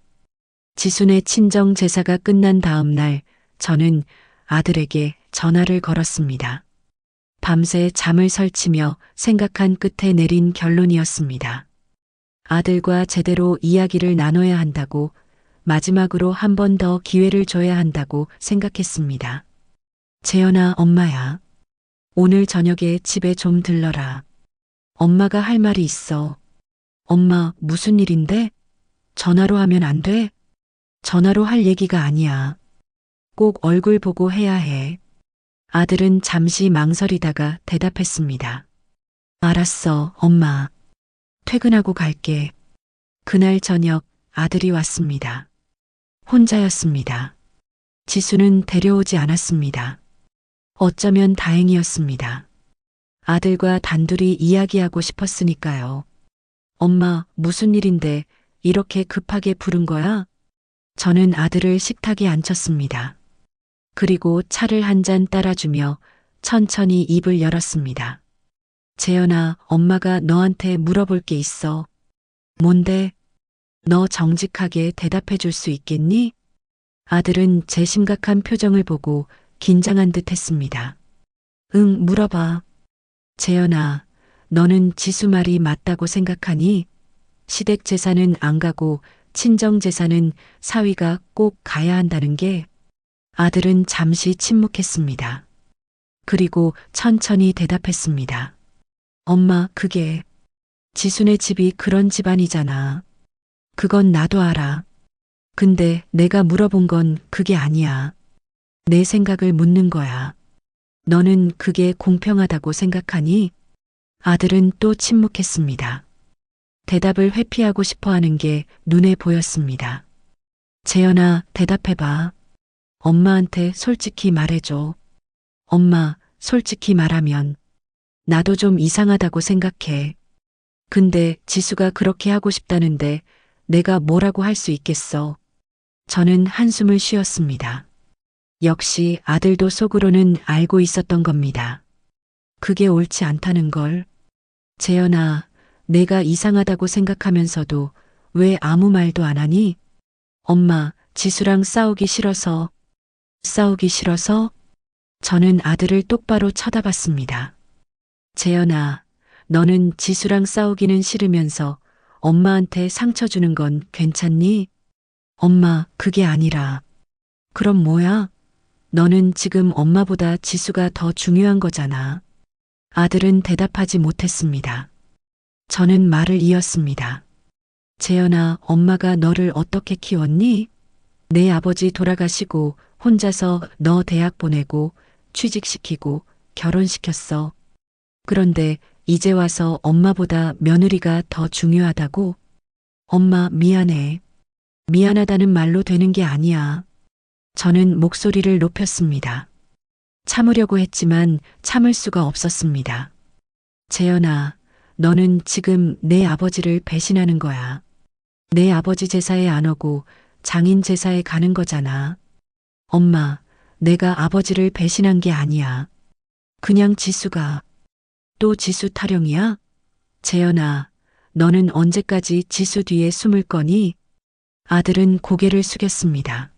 지순의 친정 제사가 끝난 다음 날 저는 아들에게 전화를 걸었습니다. 밤새 잠을 설치며 생각한 끝에 내린 결론이었습니다. 아들과 제대로 이야기를 나눠야 한다고, 마지막으로 한 번 더 기회를 줘야 한다고 생각했습니다. 재현아, 엄마야. 오늘 저녁에 집에 좀 들러라. 엄마가 할 말이 있어. 엄마, 무슨 일인데? 전화로 하면 안 돼? 전화로 할 얘기가 아니야. 꼭 얼굴 보고 해야 해. 아들은 잠시 망설이다가 대답했습니다. 알았어, 엄마. 퇴근하고 갈게. 그날 저녁 아들이 왔습니다. 혼자였습니다. 지수는 데려오지 않았습니다. 어쩌면 다행이었습니다. 아들과 단둘이 이야기하고 싶었으니까요. 엄마, 무슨 일인데 이렇게 급하게 부른 거야? 저는 아들을 식탁에 앉혔습니다. 그리고 차를 한 잔 따라주며 천천히 입을 열었습니다. 재현아, 엄마가 너한테 물어볼 게 있어. 뭔데? 너 정직하게 대답해 줄 수 있겠니? 아들은 제 심각한 표정을 보고 긴장한 듯 했습니다. 응, 물어봐. 재현아, 너는 지수 말이 맞다고 생각하니? 시댁 제사는 안 가고 친정 제사는 사위가 꼭 가야 한다는 게? 아들은 잠시 침묵했습니다. 그리고 천천히 대답했습니다. 엄마, 그게 지순의 집이 그런 집안이잖아. 그건 나도 알아. 근데 내가 물어본 건 그게 아니야. 내 생각을 묻는 거야. 너는 그게 공평하다고 생각하니? 아들은 또 침묵했습니다. 대답을 회피하고 싶어 하는 게 눈에 보였습니다. 재현아, 대답해봐. 엄마한테 솔직히 말해줘. 엄마, 솔직히 말하면 나도 좀 이상하다고 생각해. 근데 지수가 그렇게 하고 싶다는데 내가 뭐라고 할 수 있겠어. 저는 한숨을 쉬었습니다. 역시 아들도 속으로는 알고 있었던 겁니다. 그게 옳지 않다는 걸. 재현아, 내가 이상하다고 생각하면서도 왜 아무 말도 안 하니? 엄마, 지수랑 싸우기 싫어서. 싸우기 싫어서? 저는 아들을 똑바로 쳐다봤습니다. 재현아, 너는 지수랑 싸우기는 싫으면서 엄마한테 상처 주는 건 괜찮니? 엄마, 그게 아니라. 그럼 뭐야? 너는 지금 엄마보다 지수가 더 중요한 거잖아. 아들은 대답하지 못했습니다. 저는 말을 이었습니다. 재현아, 엄마가 너를 어떻게 키웠니? 내 아버지 돌아가시고 혼자서 너 대학 보내고 취직시키고 결혼시켰어. 그런데 이제 와서 엄마보다 며느리가 더 중요하다고? 엄마, 미안해. 미안하다는 말로 되는 게 아니야. 저는 목소리를 높였습니다. 참으려고 했지만 참을 수가 없었습니다. 재현아, 너는 지금 내 아버지를 배신하는 거야. 내 아버지 제사에 안 오고 장인 제사에 가는 거잖아. 엄마, 내가 아버지를 배신한 게 아니야. 그냥 지수가. 또 지수 타령이야? 재현아, 너는 언제까지 지수 뒤에 숨을 거니? 아들은 고개를 숙였습니다.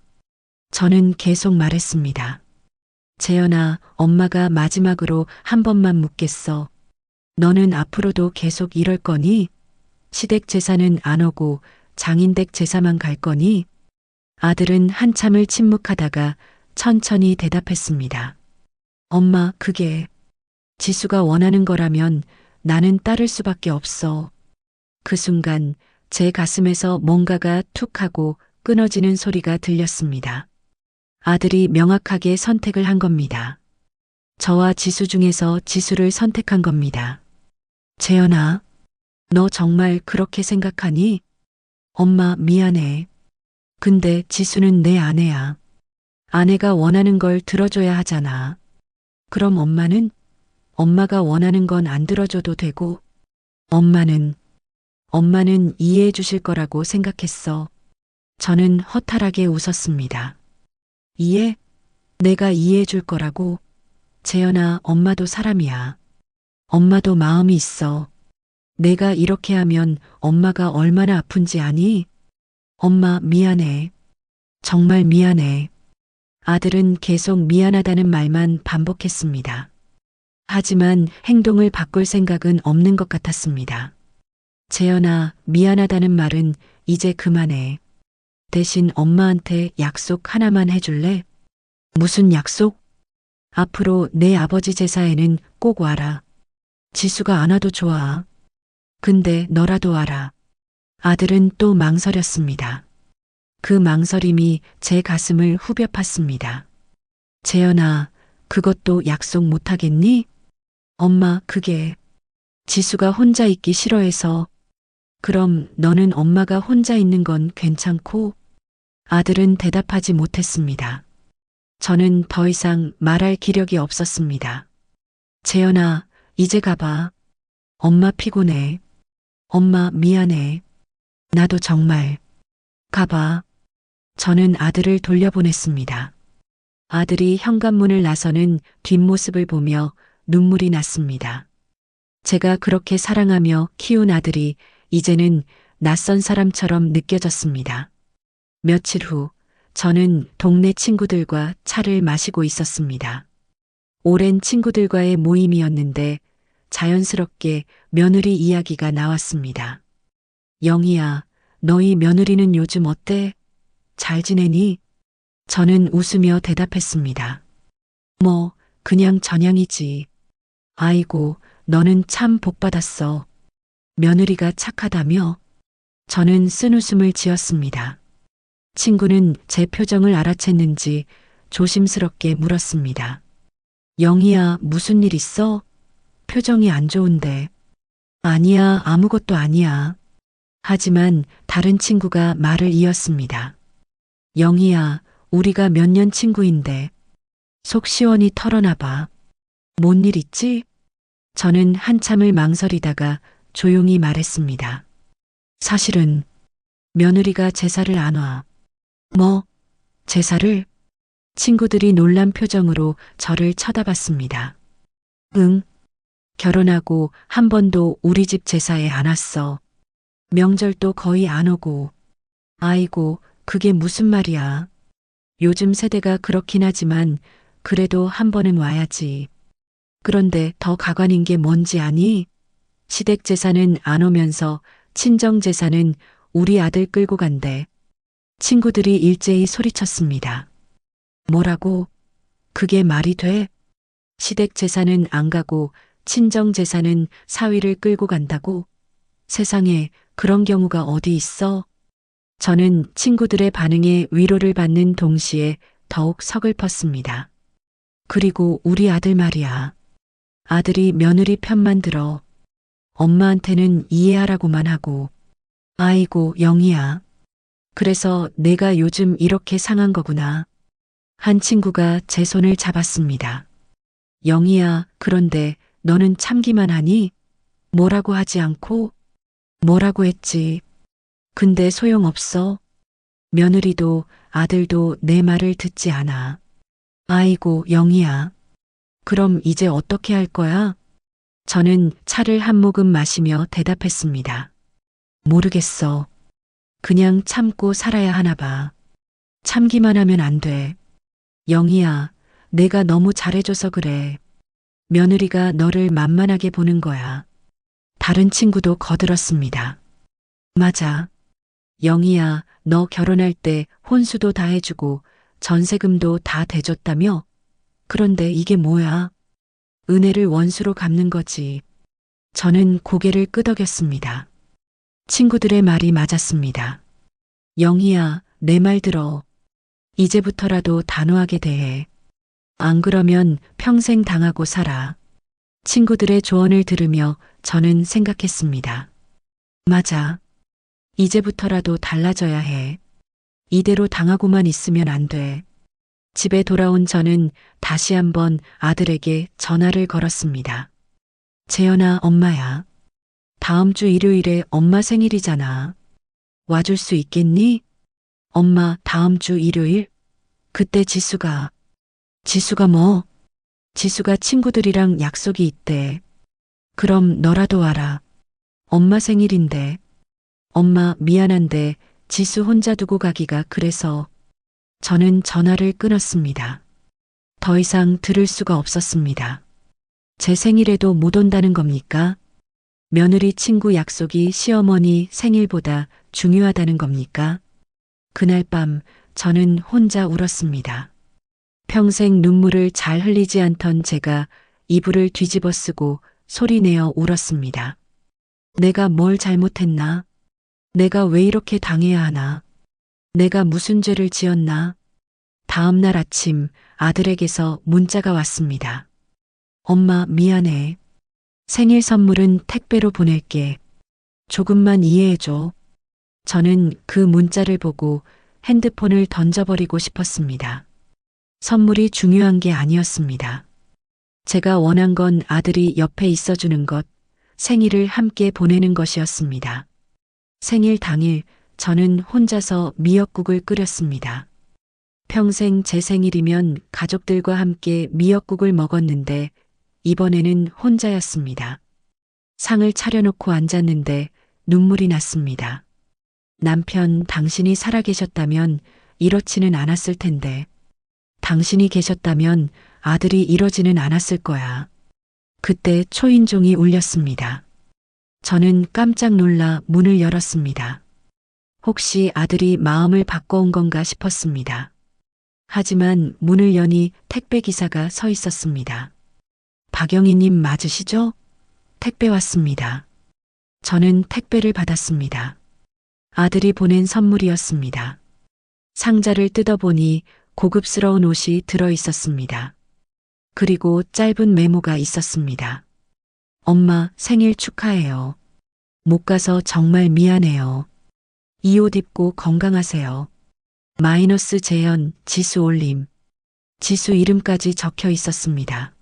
저는 계속 말했습니다. 재현아, 엄마가 마지막으로 한 번만 묻겠어. 너는 앞으로도 계속 이럴 거니? 시댁 제사는 안 오고 장인댁 제사만 갈 거니? 아들은 한참을 침묵하다가 천천히 대답했습니다. 엄마, 그게 지수가 원하는 거라면 나는 따를 수밖에 없어. 그 순간 제 가슴에서 뭔가가 툭 하고 끊어지는 소리가 들렸습니다. 아들이 명확하게 선택을 한 겁니다. 저와 지수 중에서 지수를 선택한 겁니다. 재현아, 너 정말 그렇게 생각하니? 엄마, 미안해. 근데 지수는 내 아내야. 아내가 원하는 걸 들어줘야 하잖아. 그럼 엄마는? 엄마가 원하는 건 안 들어줘도 되고, 엄마는 이해해 주실 거라고 생각했어. 저는 허탈하게 웃었습니다. 이해? 내가 이해해 줄 거라고? 재현아, 엄마도 사람이야. 엄마도 마음이 있어. 내가 이렇게 하면 엄마가 얼마나 아픈지 아니? 엄마, 미안해. 정말 미안해. 아들은 계속 미안하다는 말만 반복했습니다. 하지만 행동을 바꿀 생각은 없는 것 같았습니다. 재현아, 미안하다는 말은 이제 그만해. 대신 엄마한테 약속 하나만 해줄래? 무슨 약속? 앞으로 내 아버지 제사에는 꼭 와라. 지수가 안 와도 좋아. 근데 너라도 와라. 아들은 또 망설였습니다. 그 망설임이 제 가슴을 후벼 팠습니다. 재현아, 그것도 약속 못하겠니? 엄마, 그게 지수가 혼자 있기 싫어해서. 그럼 너는 엄마가 혼자 있는 건 괜찮고? 아들은 대답하지 못했습니다. 저는 더 이상 말할 기력이 없었습니다. 재현아, 이제 가봐. 엄마 피곤해. 엄마 미안해. 나도 정말. 가봐. 저는 아들을 돌려보냈습니다. 아들이 현관문을 나서는 뒷모습을 보며 눈물이 났습니다. 제가 그렇게 사랑하며 키운 아들이 이제는 낯선 사람처럼 느껴졌습니다. 며칠 후 저는 동네 친구들과 차를 마시고 있었습니다. 오랜 친구들과의 모임이었는데 자연스럽게 며느리 이야기가 나왔습니다. 영희야, 너희 며느리는 요즘 어때? 잘 지내니? 저는 웃으며 대답했습니다. 뭐, 그냥 전향이지. 아이고, 너는 참 복받았어. 며느리가 착하다며? 저는 쓴웃음을 지었습니다. 친구는 제 표정을 알아챘는지 조심스럽게 물었습니다. 영희야, 무슨 일 있어? 표정이 안 좋은데. 아니야, 아무것도 아니야. 하지만 다른 친구가 말을 이었습니다. 영희야, 우리가 몇 년 친구인데. 속 시원히 털어놔봐. 뭔 일 있지? 저는 한참을 망설이다가 조용히 말했습니다. 사실은 며느리가 제사를 안 와. 뭐, 제사를? 친구들이 놀란 표정으로 저를 쳐다봤습니다. 응, 결혼하고 한 번도 우리 집 제사에 안 왔어. 명절도 거의 안 오고. 아이고, 그게 무슨 말이야. 요즘 세대가 그렇긴 하지만 그래도 한 번은 와야지. 그런데 더 가관인 게 뭔지 아니? 시댁 제사는 안 오면서 친정 제사는 우리 아들 끌고 간대. 친구들이 일제히 소리쳤습니다. 뭐라고? 그게 말이 돼? 시댁 제사는 안 가고 친정 제사는 사위를 끌고 간다고? 세상에 그런 경우가 어디 있어? 저는 친구들의 반응에 위로를 받는 동시에 더욱 서글펐습니다. 그리고 우리 아들 말이야. 아들이 며느리 편만 들어. 엄마한테는 이해하라고만 하고. 아이고, 영희야. 그래서 내가 요즘 이렇게 상한 거구나. 한 친구가 제 손을 잡았습니다. 영희야, 그런데 너는 참기만 하니? 뭐라고 하지 않고? 뭐라고 했지. 근데 소용없어. 며느리도 아들도 내 말을 듣지 않아. 아이고, 영희야. 그럼 이제 어떻게 할 거야? 저는 차를 한 모금 마시며 대답했습니다. 모르겠어. 그냥 참고 살아야 하나 봐. 참기만 하면 안 돼. 영희야, 내가 너무 잘해줘서 그래. 며느리가 너를 만만하게 보는 거야. 다른 친구도 거들었습니다. 맞아. 영희야, 너 결혼할 때 혼수도 다 해주고 전세금도 다 대줬다며? 그런데 이게 뭐야? 은혜를 원수로 갚는 거지. 저는 고개를 끄덕였습니다. 친구들의 말이 맞았습니다. 영희야, 내 말 들어. 이제부터라도 단호하게 대해. 안 그러면 평생 당하고 살아. 친구들의 조언을 들으며 저는 생각했습니다. 맞아. 이제부터라도 달라져야 해. 이대로 당하고만 있으면 안 돼. 집에 돌아온 저는 다시 한번 아들에게 전화를 걸었습니다. 재현아, 엄마야. 다음 주 일요일에 엄마 생일이잖아. 와줄 수 있겠니? 엄마, 다음 주 일요일? 그때 지수가 뭐? 지수가 친구들이랑 약속이 있대. 그럼 너라도 와라. 엄마 생일인데. 엄마, 미안한데 지수 혼자 두고 가기가 그래서. 저는 전화를 끊었습니다. 더 이상 들을 수가 없었습니다. 제 생일에도 못 온다는 겁니까? 며느리 친구 약속이 시어머니 생일보다 중요하다는 겁니까? 그날 밤 저는 혼자 울었습니다. 평생 눈물을 잘 흘리지 않던 제가 이불을 뒤집어 쓰고 소리내어 울었습니다. 내가 뭘 잘못했나? 내가 왜 이렇게 당해야 하나? 내가 무슨 죄를 지었나? 다음 날 아침 아들에게서 문자가 왔습니다. 엄마, 미안해. 생일 선물은 택배로 보낼게. 조금만 이해해줘. 저는 그 문자를 보고 핸드폰을 던져버리고 싶었습니다. 선물이 중요한 게 아니었습니다. 제가 원한 건 아들이 옆에 있어주는 것, 생일을 함께 보내는 것이었습니다. 생일 당일 저는 혼자서 미역국을 끓였습니다. 평생 제 생일이면 가족들과 함께 미역국을 먹었는데 이번에는 혼자였습니다. 상을 차려놓고 앉았는데 눈물이 났습니다. 남편, 당신이 살아계셨다면 이렇지는 않았을 텐데. 당신이 계셨다면 아들이 이러지는 않았을 거야. 그때 초인종이 울렸습니다. 저는 깜짝 놀라 문을 열었습니다. 혹시 아들이 마음을 바꿔온 건가 싶었습니다. 하지만 문을 여니 택배 기사가 서 있었습니다. 박영희님 맞으시죠? 택배 왔습니다. 저는 택배를 받았습니다. 아들이 보낸 선물이었습니다. 상자를 뜯어보니 고급스러운 옷이 들어 있었습니다. 그리고 짧은 메모가 있었습니다. 엄마, 생일 축하해요. 못 가서 정말 미안해요. 이 옷 입고 건강하세요. 마이너스 재현, 지수 올림. 지수 이름까지 적혀 있었습니다.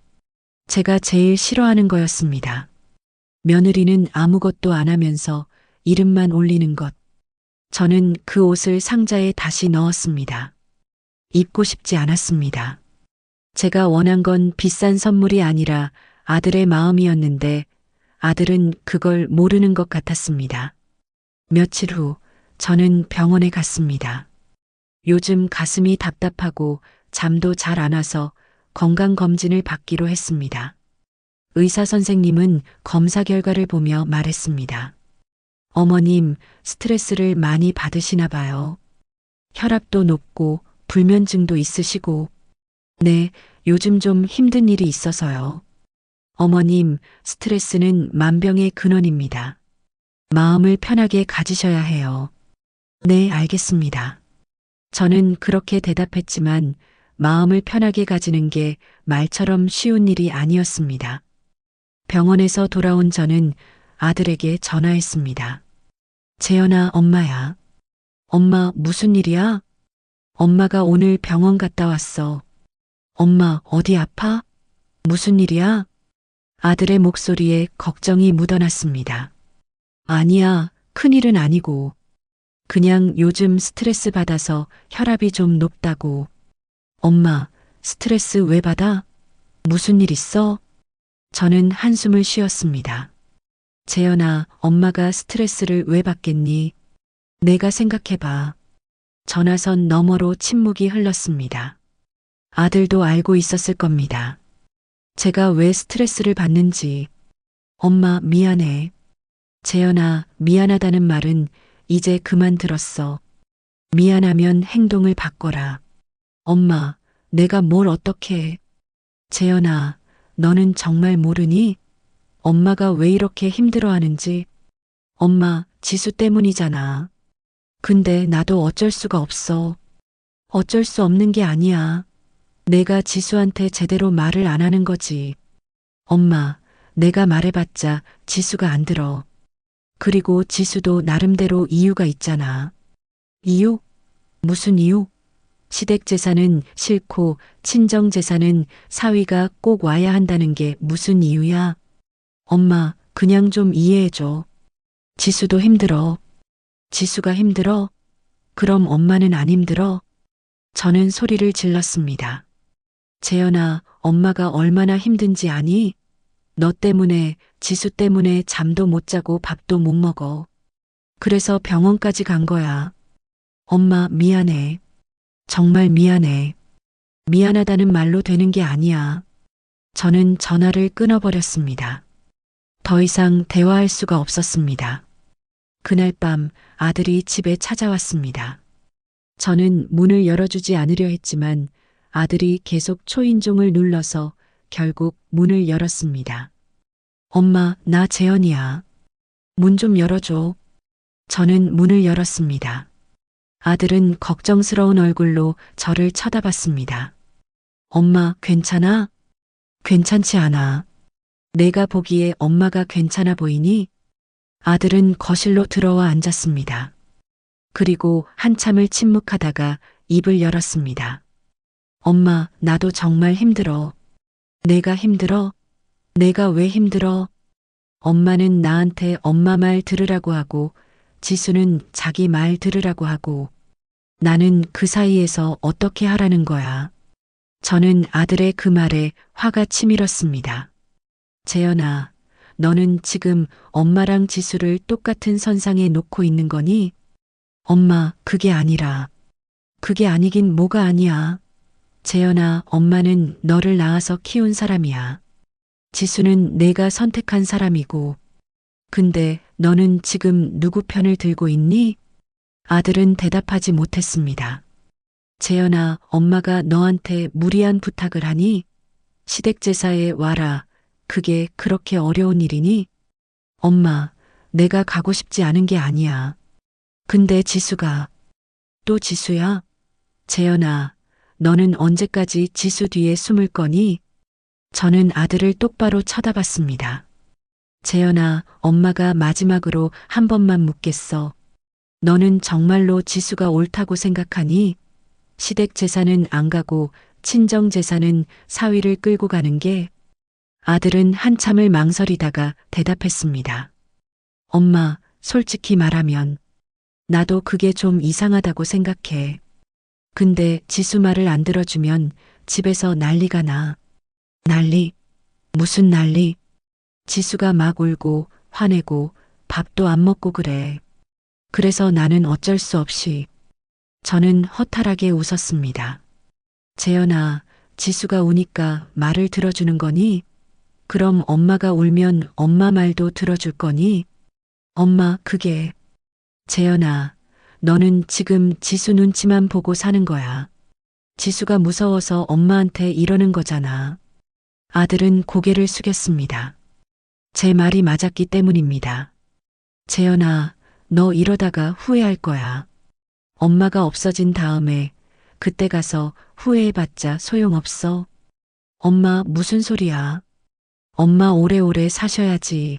제가 제일 싫어하는 거였습니다. 며느리는 아무것도 안 하면서 이름만 올리는 것. 저는 그 옷을 상자에 다시 넣었습니다. 입고 싶지 않았습니다. 제가 원한 건 비싼 선물이 아니라 아들의 마음이었는데 아들은 그걸 모르는 것 같았습니다. 며칠 후 저는 병원에 갔습니다. 요즘 가슴이 답답하고 잠도 잘 안 와서 건강검진을 받기로 했습니다. 의사 선생님은 검사 결과를 보며 말했습니다. 어머님, 스트레스를 많이 받으시나 봐요. 혈압도 높고 불면증도 있으시고. 네, 요즘 좀 힘든 일이 있어서요. 어머님, 스트레스는 만병의 근원입니다. 마음을 편하게 가지셔야 해요. 네, 알겠습니다. 저는 그렇게 대답했지만 마음을 편하게 가지는 게 말처럼 쉬운 일이 아니었습니다. 병원에서 돌아온 저는 아들에게 전화했습니다. 재현아, 엄마야. 엄마, 무슨 일이야? 엄마가 오늘 병원 갔다 왔어. 엄마, 어디 아파? 무슨 일이야? 아들의 목소리에 걱정이 묻어났습니다. 아니야, 큰일은 아니고. 그냥 요즘 스트레스 받아서 혈압이 좀 높다고. 엄마, 스트레스 왜 받아? 무슨 일 있어? 저는 한숨을 쉬었습니다. 재현아, 엄마가 스트레스를 왜 받겠니? 내가 생각해봐. 전화선 너머로 침묵이 흘렀습니다. 아들도 알고 있었을 겁니다. 제가 왜 스트레스를 받는지. 엄마, 미안해. 재현아, 미안하다는 말은 이제 그만 들었어. 미안하면 행동을 바꿔라. 엄마, 내가 뭘 어떻게 해. 재현아, 너는 정말 모르니? 엄마가 왜 이렇게 힘들어하는지. 엄마, 지수 때문이잖아. 근데 나도 어쩔 수가 없어. 어쩔 수 없는 게 아니야. 내가 지수한테 제대로 말을 안 하는 거지. 엄마, 내가 말해봤자 지수가 안 들어. 그리고 지수도 나름대로 이유가 있잖아. 이유? 무슨 이유? 시댁 제사는 싫고 친정 제사는 사위가 꼭 와야 한다는 게 무슨 이유야? 엄마, 그냥 좀 이해해줘. 지수도 힘들어. 지수가 힘들어? 그럼 엄마는 안 힘들어? 저는 소리를 질렀습니다. 재현아, 엄마가 얼마나 힘든지 아니? 너 때문에, 지수 때문에 잠도 못 자고 밥도 못 먹어. 그래서 병원까지 간 거야. 엄마, 미안해. 정말 미안해. 미안하다는 말로 되는 게 아니야. 저는 전화를 끊어버렸습니다. 더 이상 대화할 수가 없었습니다. 그날 밤 아들이 집에 찾아왔습니다. 저는 문을 열어주지 않으려 했지만 아들이 계속 초인종을 눌러서 결국 문을 열었습니다. 엄마, 나 재현이야. 문 좀 열어줘. 저는 문을 열었습니다. 아들은 걱정스러운 얼굴로 저를 쳐다봤습니다. 엄마, 괜찮아? 괜찮지 않아. 내가 보기에 엄마가 괜찮아 보이니? 아들은 거실로 들어와 앉았습니다. 그리고 한참을 침묵하다가 입을 열었습니다. 엄마, 나도 정말 힘들어. 내가 힘들어? 내가 왜 힘들어? 엄마는 나한테 엄마 말 들으라고 하고 지수는 자기 말 들으라고 하고 나는 그 사이에서 어떻게 하라는 거야. 저는 아들의 그 말에 화가 치밀었습니다. 재현아, 너는 지금 엄마랑 지수를 똑같은 선상에 놓고 있는 거니? 엄마, 그게 아니라. 그게 아니긴 뭐가 아니야. 재현아, 엄마는 너를 낳아서 키운 사람이야. 지수는 내가 선택한 사람이고. 근데 너는 지금 누구 편을 들고 있니? 아들은 대답하지 못했습니다. 재현아, 엄마가 너한테 무리한 부탁을 하니? 시댁 제사에 와라. 그게 그렇게 어려운 일이니? 엄마, 내가 가고 싶지 않은 게 아니야. 근데 지수가. 또 지수야? 재현아, 너는 언제까지 지수 뒤에 숨을 거니? 저는 아들을 똑바로 쳐다봤습니다. 재현아, 엄마가 마지막으로 한 번만 묻겠어. 너는 정말로 지수가 옳다고 생각하니? 시댁 제사는 안 가고 친정 제사는 사위를 끌고 가는 게 아들은 한참을 망설이다가 대답했습니다. 엄마, 솔직히 말하면 나도 그게 좀 이상하다고 생각해. 근데 지수 말을 안 들어주면 집에서 난리가 나. 난리? 무슨 난리? 지수가 막 울고 화내고 밥도 안 먹고 그래. 그래서 나는 어쩔 수 없이 저는 허탈하게 웃었습니다. 재현아, 지수가 우니까 말을 들어주는 거니? 그럼 엄마가 울면 엄마 말도 들어줄 거니? 엄마, 그게. 재현아, 너는 지금 지수 눈치만 보고 사는 거야. 지수가 무서워서 엄마한테 이러는 거잖아. 아들은 고개를 숙였습니다. 제 말이 맞았기 때문입니다. 재현아, 너 이러다가 후회할 거야. 엄마가 없어진 다음에 그때 가서 후회해봤자 소용없어. 엄마, 무슨 소리야? 엄마 오래오래 사셔야지.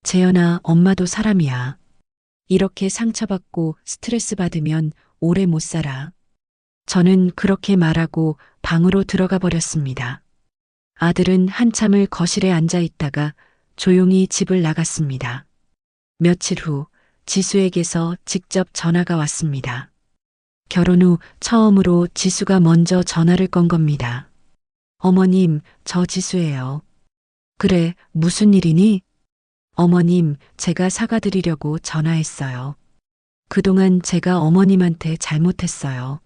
재현아, 엄마도 사람이야. 이렇게 상처받고 스트레스 받으면 오래 못 살아. 저는 그렇게 말하고 방으로 들어가 버렸습니다. 아들은 한참을 거실에 앉아 있다가 조용히 집을 나갔습니다. 며칠 후 지수에게서 직접 전화가 왔습니다. 결혼 후 처음으로 지수가 먼저 전화를 건 겁니다. 어머님, 저 지수예요. 그래, 무슨 일이니? 어머님, 제가 사과드리려고 전화했어요. 그동안 제가 어머님한테 잘못했어요.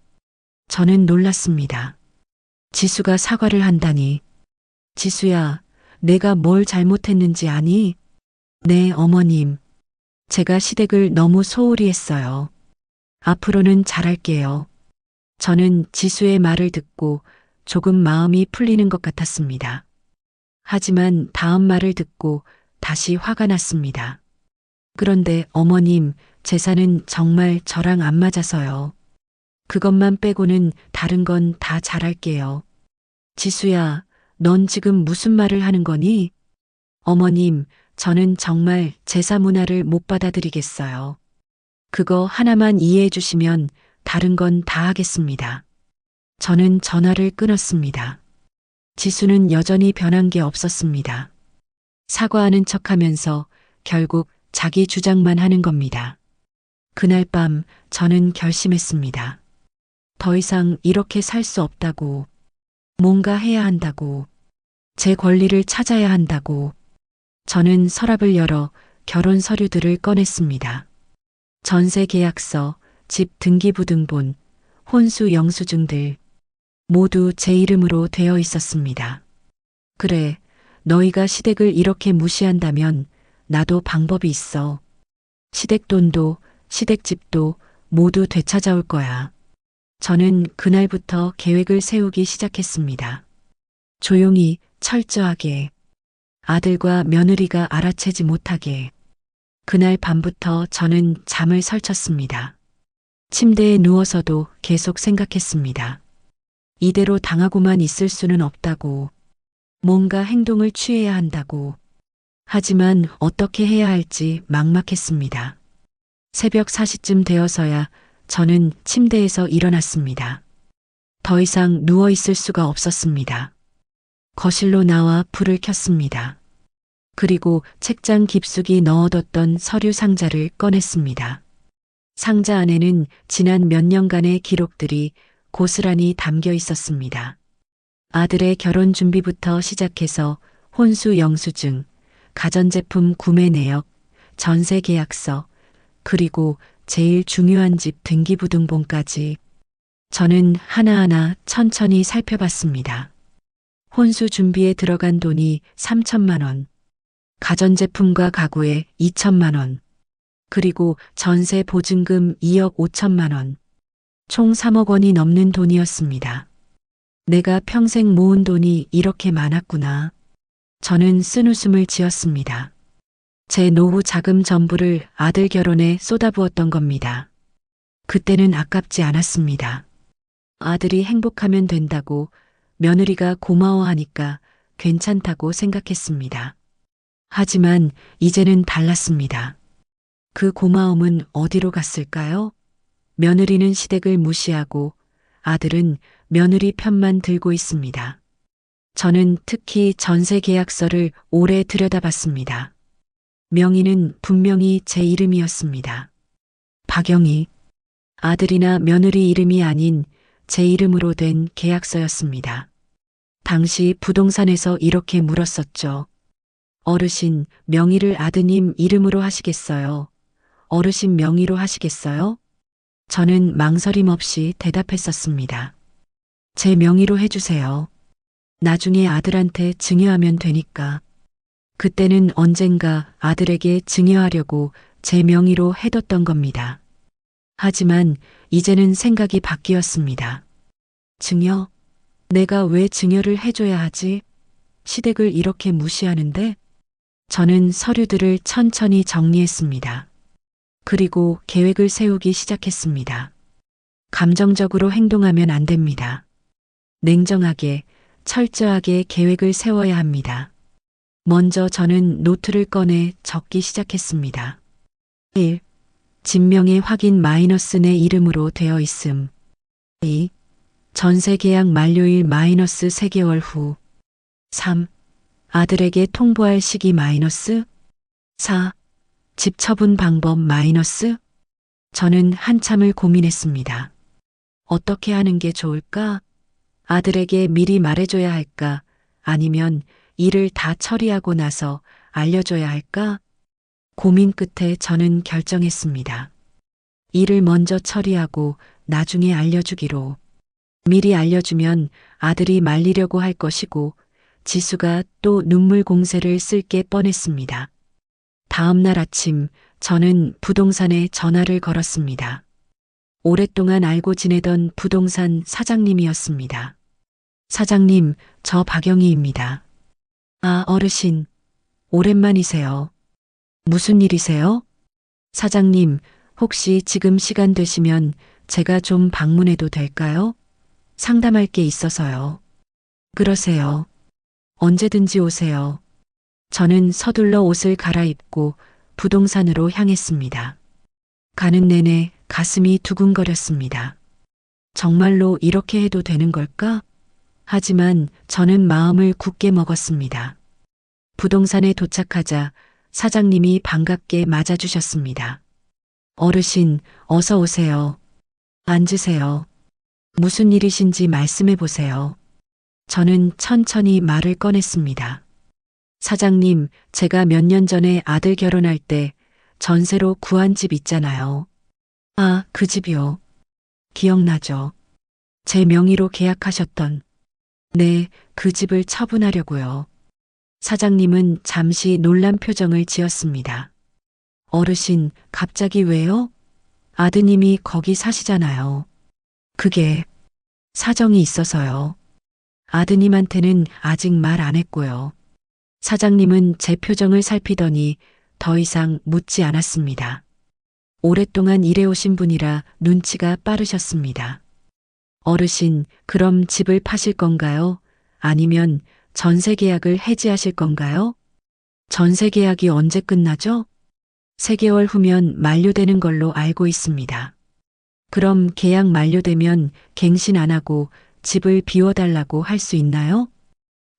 저는 놀랐습니다. 지수가 사과를 한다니. 지수야, 내가 뭘 잘못했는지 아니? 네, 어머님. 제가 시댁을 너무 소홀히 했어요. 앞으로는 잘할게요. 저는 지수의 말을 듣고 조금 마음이 풀리는 것 같았습니다. 하지만 다음 말을 듣고 다시 화가 났습니다. 그런데 어머님, 재산은 정말 저랑 안 맞아서요. 그것만 빼고는 다른 건 다 잘할게요. 지수야, 넌 지금 무슨 말을 하는 거니? 어머님, 저는 정말 제사 문화를 못 받아들이겠어요. 그거 하나만 이해해 주시면 다른 건 다 하겠습니다. 저는 전화를 끊었습니다. 지수는 여전히 변한 게 없었습니다. 사과하는 척 하면서 결국 자기 주장만 하는 겁니다. 그날 밤 저는 결심했습니다. 더 이상 이렇게 살 수 없다고, 뭔가 해야 한다고, 제 권리를 찾아야 한다고. 저는 서랍을 열어 결혼 서류들을 꺼냈습니다. 전세 계약서, 집 등기부등본, 혼수 영수증들 모두 제 이름으로 되어 있었습니다. 그래, 너희가 시댁을 이렇게 무시한다면 나도 방법이 있어. 시댁 돈도 시댁 집도 모두 되찾아올 거야. 저는 그날부터 계획을 세우기 시작했습니다. 조용히, 철저하게, 아들과 며느리가 알아채지 못하게. 그날 밤부터 저는 잠을 설쳤습니다. 침대에 누워서도 계속 생각했습니다. 이대로 당하고만 있을 수는 없다고. 뭔가 행동을 취해야 한다고. 하지만 어떻게 해야 할지 막막했습니다. 새벽 4시쯤 되어서야 저는 침대에서 일어났습니다. 더 이상 누워 있을 수가 없었습니다. 거실로 나와 불을 켰습니다. 그리고 책장 깊숙이 넣어뒀던 서류 상자를 꺼냈습니다. 상자 안에는 지난 몇 년간의 기록들이 고스란히 담겨 있었습니다. 아들의 결혼 준비부터 시작해서 혼수 영수증, 가전제품 구매 내역, 전세 계약서, 그리고 제일 중요한 집 등기부등본까지. 저는 하나하나 천천히 살펴봤습니다. 혼수 준비에 들어간 돈이 3천만 원, 가전제품과 가구에 2천만 원, 그리고 전세 보증금 2억 5천만 원, 총 3억 원이 넘는 돈이었습니다. 내가 평생 모은 돈이 이렇게 많았구나. 저는 쓴웃음을 지었습니다. 제 노후 자금 전부를 아들 결혼에 쏟아부었던 겁니다. 그때는 아깝지 않았습니다. 아들이 행복하면 된다고, 며느리가 고마워하니까 괜찮다고 생각했습니다. 하지만 이제는 달랐습니다. 그 고마움은 어디로 갔을까요? 며느리는 시댁을 무시하고 아들은 며느리 편만 들고 있습니다. 저는 특히 전세 계약서를 오래 들여다봤습니다. 명의는 분명히 제 이름이었습니다. 박영희. 아들이나 며느리 이름이 아닌 제 이름으로 된 계약서였습니다. 당시 부동산에서 이렇게 물었었죠. 어르신, 명의를 아드님 이름으로 하시겠어요? 어르신 명의로 하시겠어요? 저는 망설임 없이 대답했었습니다. 제 명의로 해주세요. 나중에 아들한테 증여하면 되니까. 그때는 언젠가 아들에게 증여하려고 제 명의로 해뒀던 겁니다. 하지만 이제는 생각이 바뀌었습니다. 증여? 내가 왜 증여를 해줘야 하지? 시댁을 이렇게 무시하는데? 저는 서류들을 천천히 정리했습니다. 그리고 계획을 세우기 시작했습니다. 감정적으로 행동하면 안 됩니다. 냉정하게, 철저하게 계획을 세워야 합니다. 먼저 저는 노트를 꺼내 적기 시작했습니다. 1. 진명의 확인 마이너스 내 이름으로 되어 있음. 2. 전세 계약 만료일 마이너스 3개월 후. 3. 아들에게 통보할 시기 마이너스. 4. 집 처분 방법 마이너스. 저는 한참을 고민했습니다. 어떻게 하는 게 좋을까? 아들에게 미리 말해줘야 할까? 아니면 일을 다 처리하고 나서 알려줘야 할까? 고민 끝에 저는 결정했습니다. 일을 먼저 처리하고 나중에 알려주기로. 미리 알려주면 아들이 말리려고 할 것이고 지수가 또 눈물 공세를 쓸 게 뻔했습니다. 다음 날 아침 저는 부동산에 전화를 걸었습니다. 오랫동안 알고 지내던 부동산 사장님이었습니다. 사장님, 저 박영희입니다. 아, 어르신. 오랜만이세요. 무슨 일이세요? 사장님, 혹시 지금 시간 되시면 제가 좀 방문해도 될까요? 상담할 게 있어서요. 그러세요. 언제든지 오세요. 저는 서둘러 옷을 갈아입고 부동산으로 향했습니다. 가는 내내 가슴이 두근거렸습니다. 정말로 이렇게 해도 되는 걸까? 하지만 저는 마음을 굳게 먹었습니다. 부동산에 도착하자 사장님이 반갑게 맞아주셨습니다. 어르신, 어서 오세요. 앉으세요. 무슨 일이신지 말씀해 보세요. 저는 천천히 말을 꺼냈습니다. 사장님, 제가 몇 년 전에 아들 결혼할 때 전세로 구한 집 있잖아요. 아, 그 집이요. 기억나죠? 제 명의로 계약하셨던. 네, 그 집을 처분하려고요. 사장님은 잠시 놀란 표정을 지었습니다. 어르신, 갑자기 왜요? 아드님이 거기 사시잖아요. 그게 사정이 있어서요. 아드님한테는 아직 말 안 했고요. 사장님은 제 표정을 살피더니 더 이상 묻지 않았습니다. 오랫동안 일해오신 분이라 눈치가 빠르셨습니다. 어르신, 그럼 집을 파실 건가요? 아니면 전세 계약을 해지하실 건가요? 전세 계약이 언제 끝나죠? 3개월 후면 만료되는 걸로 알고 있습니다. 그럼 계약 만료되면 갱신 안 하고 집을 비워달라고 할 수 있나요?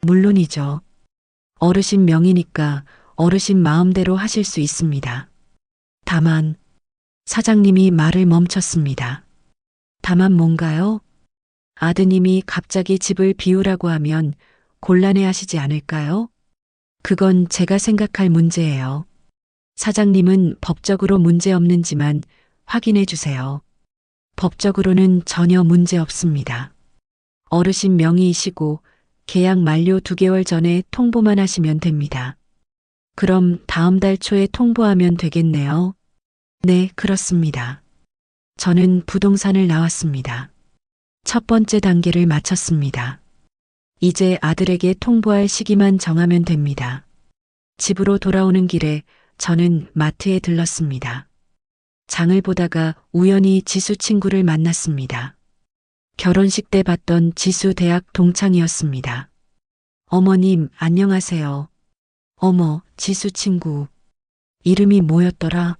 물론이죠. 어르신 명의니까 어르신 마음대로 하실 수 있습니다. 다만, 사장님이 말을 멈췄습니다. 다만 뭔가요? 아드님이 갑자기 집을 비우라고 하면 곤란해 하시지 않을까요? 그건 제가 생각할 문제예요. 사장님은 법적으로 문제 없는지만 확인해 주세요. 법적으로는 전혀 문제 없습니다. 어르신 명의이시고 계약 만료 2개월 전에 통보만 하시면 됩니다. 그럼 다음 달 초에 통보하면 되겠네요. 네, 그렇습니다. 저는 부동산을 나왔습니다. 첫 번째 단계를 마쳤습니다. 이제 아들에게 통보할 시기만 정하면 됩니다. 집으로 돌아오는 길에 저는 마트에 들렀습니다. 장을 보다가 우연히 지수 친구를 만났습니다. 결혼식 때 봤던 지수 대학 동창이었습니다. 어머님, 안녕하세요. 어머, 지수 친구. 이름이 뭐였더라?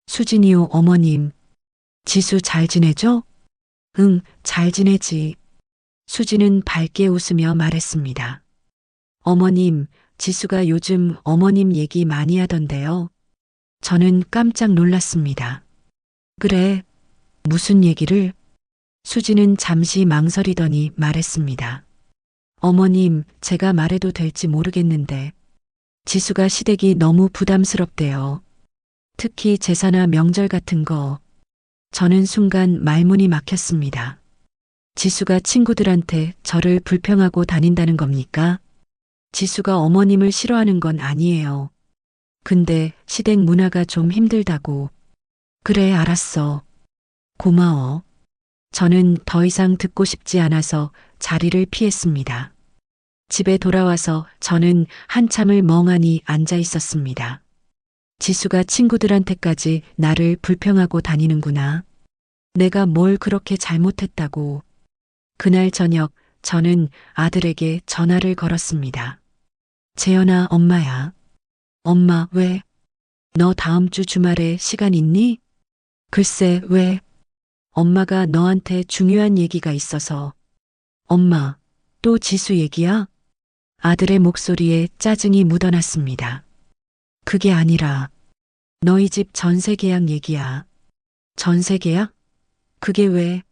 수진이요, 어머님. 지수 잘 지내죠? 응, 잘 지내지. 수지는 밝게 웃으며 말했습니다. 어머님, 지수가 요즘 어머님 얘기 많이 하던데요. 저는 깜짝 놀랐습니다. 그래, 무슨 얘기를? 수지는 잠시 망설이더니 말했습니다. 어머님, 제가 말해도 될지 모르겠는데, 지수가 시댁이 너무 부담스럽대요. 특히 제사나 명절 같은 거. 저는 순간 말문이 막혔습니다. 지수가 친구들한테 저를 불평하고 다닌다는 겁니까? 지수가 어머님을 싫어하는 건 아니에요. 근데 시댁 문화가 좀 힘들다고. 그래, 알았어. 고마워. 저는 더 이상 듣고 싶지 않아서 자리를 피했습니다. 집에 돌아와서 저는 한참을 멍하니 앉아 있었습니다. 지수가 친구들한테까지 나를 불평하고 다니는구나. 내가 뭘 그렇게 잘못했다고. 그날 저녁 저는 아들에게 전화를 걸었습니다. 재현아, 엄마야. 엄마, 왜? 너 다음 주 주말에 시간 있니? 글쎄, 왜? 엄마가 너한테 중요한 얘기가 있어서. 엄마, 또 지수 얘기야? 아들의 목소리에 짜증이 묻어났습니다. 그게 아니라 너희 집 전세 계약 얘기야. 전세 계약? 그게 왜?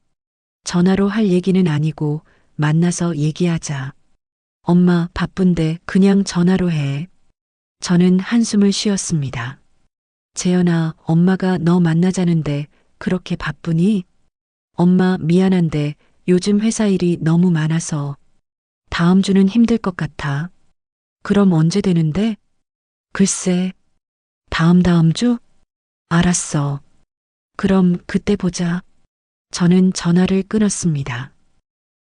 전화로 할 얘기는 아니고 만나서 얘기하자. 엄마 바쁜데 그냥 전화로 해. 저는 한숨을 쉬었습니다. 재현아, 엄마가 너 만나자는데 그렇게 바쁘니? 엄마 미안한데 요즘 회사 일이 너무 많아서 다음 주는 힘들 것 같아. 그럼 언제 되는데? 글쎄, 다음 주? 알았어. 그럼 그때 보자. 저는 전화를 끊었습니다.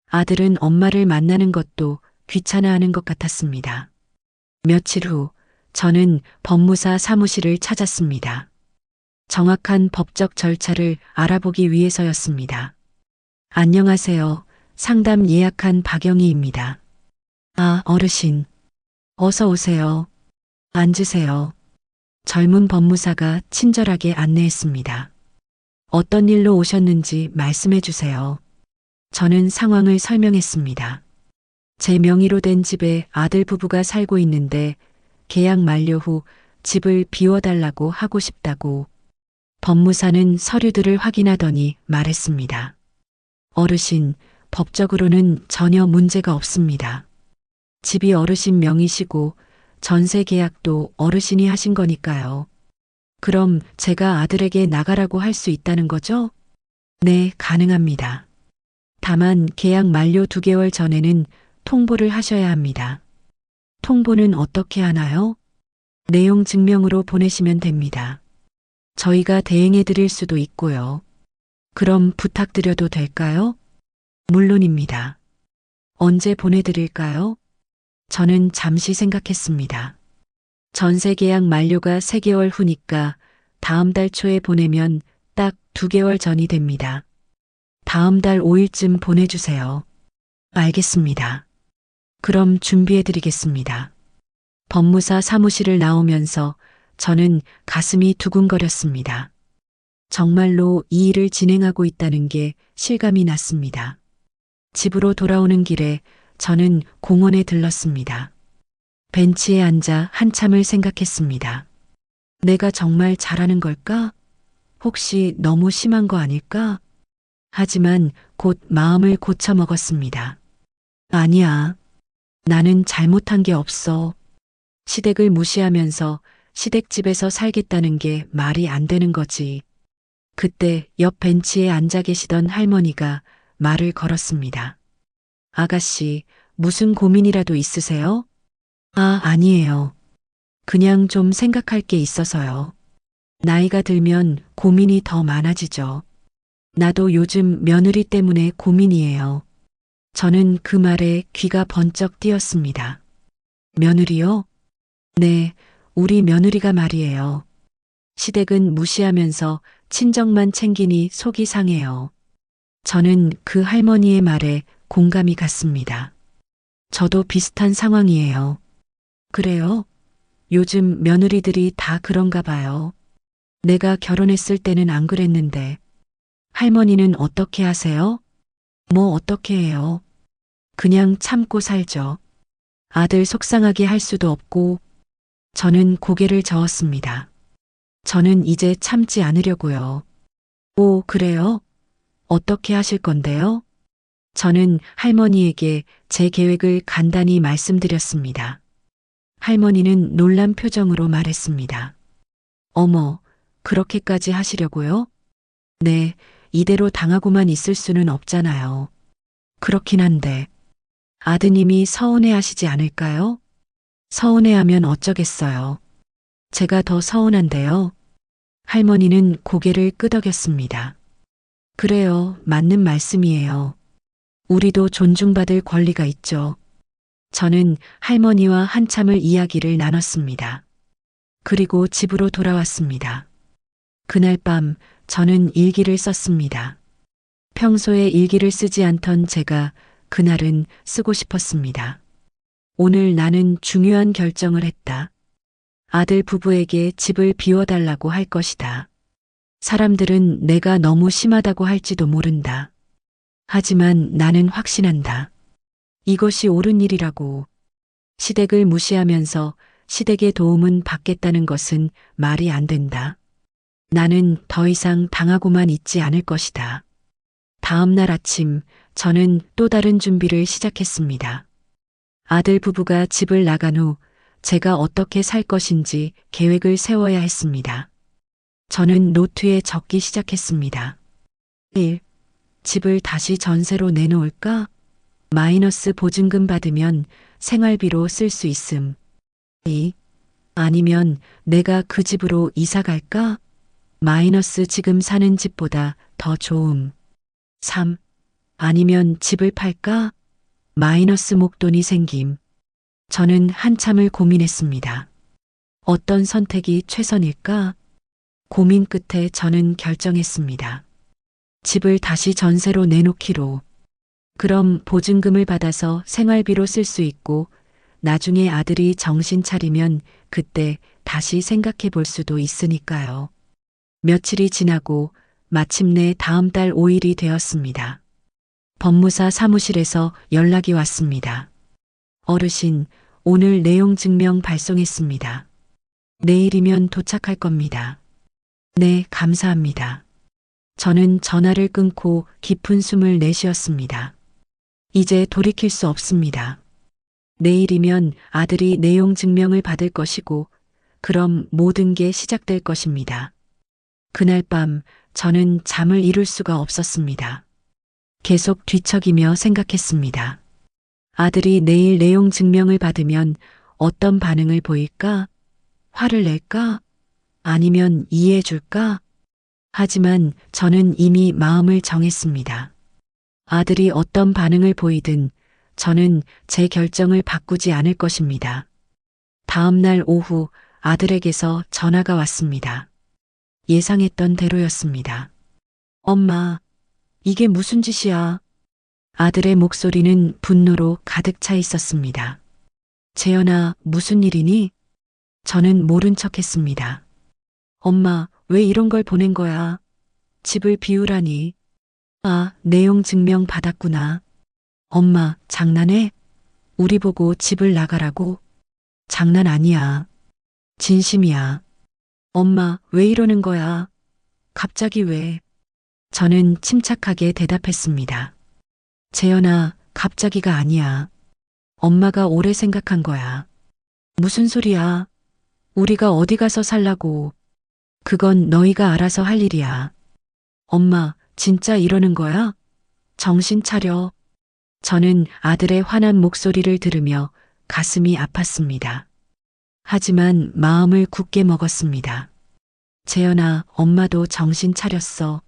아들은 엄마를 만나는 것도 귀찮아하는 것 같았습니다. 며칠 후 저는 법무사 사무실을 찾았습니다. 정확한 법적 절차를 알아보기 위해서였습니다. 안녕하세요. 상담 예약한 박영희입니다. 아, 어르신. 어서 오세요. 앉으세요. 젊은 법무사가 친절하게 안내했습니다. 어떤 일로 오셨는지 말씀해 주세요. 저는 상황을 설명했습니다. 제 명의로 된 집에 아들 부부가 살고 있는데 계약 만료 후 집을 비워달라고 하고 싶다고. 법무사는 서류들을 확인하더니 말했습니다. 어르신, 법적으로는 전혀 문제가 없습니다. 집이 어르신 명의시고 전세 계약도 어르신이 하신 거니까요. 그럼 제가 아들에게 나가라고 할 수 있다는 거죠? 네, 가능합니다. 다만 계약 만료 2개월 전에는 통보를 하셔야 합니다. 통보는 어떻게 하나요? 내용 증명으로 보내시면 됩니다. 저희가 대행해 드릴 수도 있고요. 그럼 부탁드려도 될까요? 물론입니다. 언제 보내드릴까요? 저는 잠시 생각했습니다. 전세 계약 만료가 3개월 후니까 다음 달 초에 보내면 딱 2개월 전이 됩니다. 다음 달 5일쯤 보내주세요. 알겠습니다. 그럼 준비해드리겠습니다. 법무사 사무실을 나오면서 저는 가슴이 두근거렸습니다. 정말로 이 일을 진행하고 있다는 게 실감이 났습니다. 집으로 돌아오는 길에 저는 공원에 들렀습니다. 벤치에 앉아 한참을 생각했습니다. 내가 정말 잘하는 걸까? 혹시 너무 심한 거 아닐까? 하지만 곧 마음을 고쳐먹었습니다. 아니야. 나는 잘못한 게 없어. 시댁을 무시하면서 시댁집에서 살겠다는 게 말이 안 되는 거지. 그때 옆 벤치에 앉아 계시던 할머니가 말을 걸었습니다. 아가씨, 무슨 고민이라도 있으세요? 아, 아니에요. 그냥 좀 생각할 게 있어서요. 나이가 들면 고민이 더 많아지죠. 나도 요즘 며느리 때문에 고민이에요. 저는 그 말에 귀가 번쩍 뛰었습니다. 며느리요? 네, 우리 며느리가 말이에요. 시댁은 무시하면서 친정만 챙기니 속이 상해요. 저는 그 할머니의 말에 공감이 갔습니다. 저도 비슷한 상황이에요. 그래요? 요즘 며느리들이 다 그런가 봐요. 내가 결혼했을 때는 안 그랬는데. 할머니는 어떻게 하세요? 뭐 어떻게 해요? 그냥 참고 살죠. 아들 속상하게 할 수도 없고. 저는 고개를 저었습니다. 저는 이제 참지 않으려고요. 오, 그래요? 어떻게 하실 건데요? 저는 할머니에게 제 계획을 간단히 말씀드렸습니다. 할머니는 놀란 표정으로 말했습니다. 어머, 그렇게까지 하시려고요? 네, 이대로 당하고만 있을 수는 없잖아요. 그렇긴 한데, 아드님이 서운해 하시지 않을까요? 서운해하면 어쩌겠어요. 제가 더 서운한데요. 할머니는 고개를 끄덕였습니다. 그래요, 맞는 말씀이에요. 우리도 존중받을 권리가 있죠. 저는 할머니와 한참을 이야기를 나눴습니다. 그리고 집으로 돌아왔습니다. 그날 밤 저는 일기를 썼습니다. 평소에 일기를 쓰지 않던 제가 그날은 쓰고 싶었습니다. 오늘 나는 중요한 결정을 했다. 아들 부부에게 집을 비워달라고 할 것이다. 사람들은 내가 너무 심하다고 할지도 모른다. 하지만 나는 확신한다. 이것이 옳은 일이라고. 시댁을 무시하면서 시댁의 도움은 받겠다는 것은 말이 안 된다. 나는 더 이상 당하고만 있지 않을 것이다. 다음 날 아침 저는 또 다른 준비를 시작했습니다. 아들 부부가 집을 나간 후 제가 어떻게 살 것인지 계획을 세워야 했습니다. 저는 노트에 적기 시작했습니다. 1. 집을 다시 전세로 내놓을까? 마이너스 보증금 받으면 생활비로 쓸 수 있음. 2. 아니면 내가 그 집으로 이사 갈까? 마이너스 지금 사는 집보다 더 좋음. 3. 아니면 집을 팔까? 마이너스 목돈이 생김. 저는 한참을 고민했습니다. 어떤 선택이 최선일까? 고민 끝에 저는 결정했습니다. 집을 다시 전세로 내놓기로. 그럼 보증금을 받아서 생활비로 쓸 수 있고 나중에 아들이 정신 차리면 그때 다시 생각해 볼 수도 있으니까요. 며칠이 지나고 마침내 다음 달 5일이 되었습니다. 법무사 사무실에서 연락이 왔습니다. 어르신, 오늘 내용 증명 발송했습니다. 내일이면 도착할 겁니다. 네, 감사합니다. 저는 전화를 끊고 깊은 숨을 내쉬었습니다. 이제 돌이킬 수 없습니다. 내일이면 아들이 내용 증명을 받을 것이고, 그럼 모든 게 시작될 것입니다. 그날 밤 저는 잠을 이룰 수가 없었습니다. 계속 뒤척이며 생각했습니다. 아들이 내일 내용 증명을 받으면 어떤 반응을 보일까? 화를 낼까? 아니면 이해해 줄까? 하지만 저는 이미 마음을 정했습니다. 아들이 어떤 반응을 보이든 저는 제 결정을 바꾸지 않을 것입니다. 다음 날 오후 아들에게서 전화가 왔습니다. 예상했던 대로였습니다. 엄마, 이게 무슨 짓이야? 아들의 목소리는 분노로 가득 차 있었습니다. 재현아, 무슨 일이니? 저는 모른 척 했습니다. 엄마, 왜 이런 걸 보낸 거야? 집을 비우라니. 아, 내용 증명 받았구나. 엄마, 장난해? 우리 보고 집을 나가라고? 장난 아니야. 진심이야. 엄마, 왜 이러는 거야? 갑자기 왜? 저는 침착하게 대답했습니다. 재현아, 갑자기가 아니야. 엄마가 오래 생각한 거야. 무슨 소리야? 우리가 어디 가서 살라고. 그건 너희가 알아서 할 일이야. 엄마, 진짜 이러는 거야? 정신 차려. 저는 아들의 화난 목소리를 들으며 가슴이 아팠습니다. 하지만 마음을 굳게 먹었습니다. 재현아, 엄마도 정신 차렸어.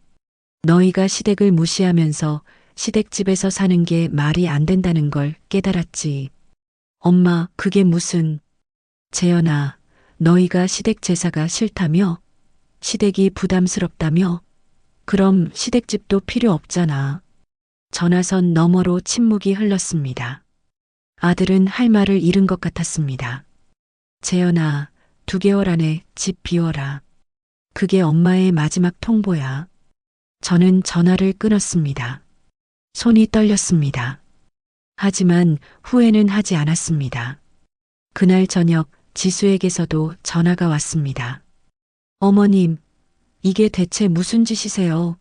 너희가 시댁을 무시하면서 시댁집에서 사는 게 말이 안 된다는 걸 깨달았지. 엄마, 그게 무슨... 재현아, 너희가 시댁 제사가 싫다며? 시댁이 부담스럽다며? 그럼 시댁집도 필요 없잖아. 전화선 너머로 침묵이 흘렀습니다. 아들은 할 말을 잃은 것 같았습니다. 재현아, 2개월 안에 집 비워라. 그게 엄마의 마지막 통보야. 저는 전화를 끊었습니다. 손이 떨렸습니다. 하지만 후회는 하지 않았습니다. 그날 저녁 지수에게서도 전화가 왔습니다. 어머님, 이게 대체 무슨 짓이세요?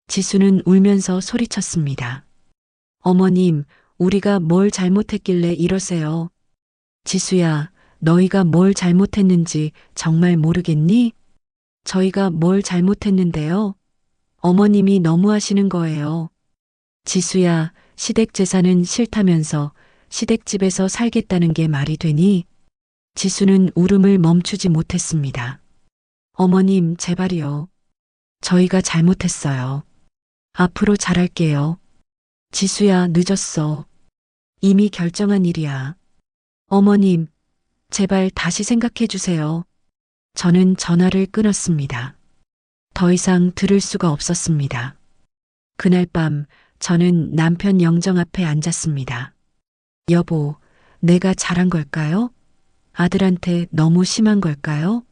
지수는 울면서 소리쳤습니다. 어머님, 우리가 뭘 잘못했길래 이러세요? 지수야, 너희가 뭘 잘못했는지 정말 모르겠니? 저희가 뭘 잘못했는데요? 어머님이 너무하시는 거예요. 지수야, 시댁 재산은 싫다면서 시댁집에서 살겠다는 게 말이 되니? 지수는 울음을 멈추지 못했습니다. 어머님, 제발이요. 저희가 잘못했어요. 앞으로 잘할게요. 지수야, 늦었어. 이미 결정한 일이야. 어머님, 제발 다시 생각해 주세요. 저는 전화를 끊었습니다. 더 이상 들을 수가 없었습니다. 그날 밤 저는 남편 영정 앞에 앉았습니다. 여보, 내가 잘한 걸까요? 아들한테 너무 심한 걸까요?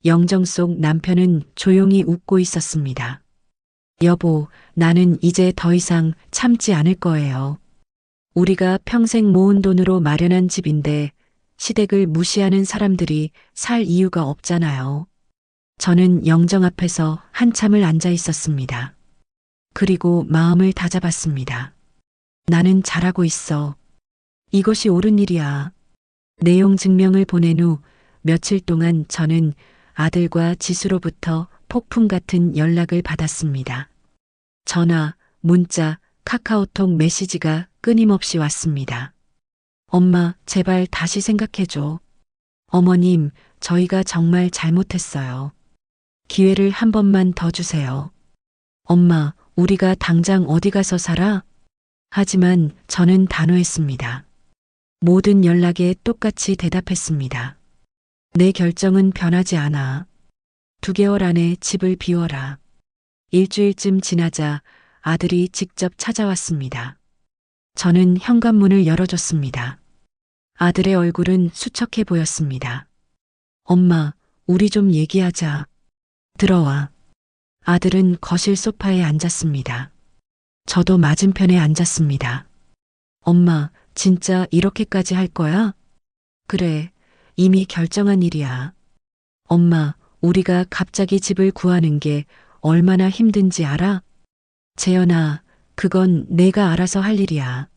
영정 속 남편은 조용히 웃고 있었습니다. 여보, 나는 이제 더 이상 참지 않을 거예요. 우리가 평생 모은 돈으로 마련한 집인데 시댁을 무시하는 사람들이 살 이유가 없잖아요. 저는 영정 앞에서 한참을 앉아 있었습니다. 그리고 마음을 다잡았습니다. 나는 잘하고 있어. 이것이 옳은 일이야. 내용 증명을 보낸 후 며칠 동안 저는 아들과 지수로부터 폭풍 같은 연락을 받았습니다. 전화, 문자, 카카오톡 메시지가 끊임없이 왔습니다. 엄마, 제발 다시 생각해줘. 어머님, 저희가 정말 잘못했어요. 기회를 한 번만 더 주세요. 엄마, 우리가 당장 어디 가서 살아? 하지만 저는 단호했습니다. 모든 연락에 똑같이 대답했습니다. 내 결정은 변하지 않아. 2개월 안에 집을 비워라. 일주일쯤 지나자 아들이 직접 찾아왔습니다. 저는 현관문을 열어줬습니다. 아들의 얼굴은 수척해 보였습니다. 엄마, 우리 좀 얘기하자. 들어와. 아들은 거실 소파에 앉았습니다. 저도 맞은편에 앉았습니다. 엄마, 진짜 이렇게까지 할 거야? 그래, 이미 결정한 일이야. 엄마, 우리가 갑자기 집을 구하는 게 얼마나 힘든지 알아? 재현아, 그건 내가 알아서 할 일이야.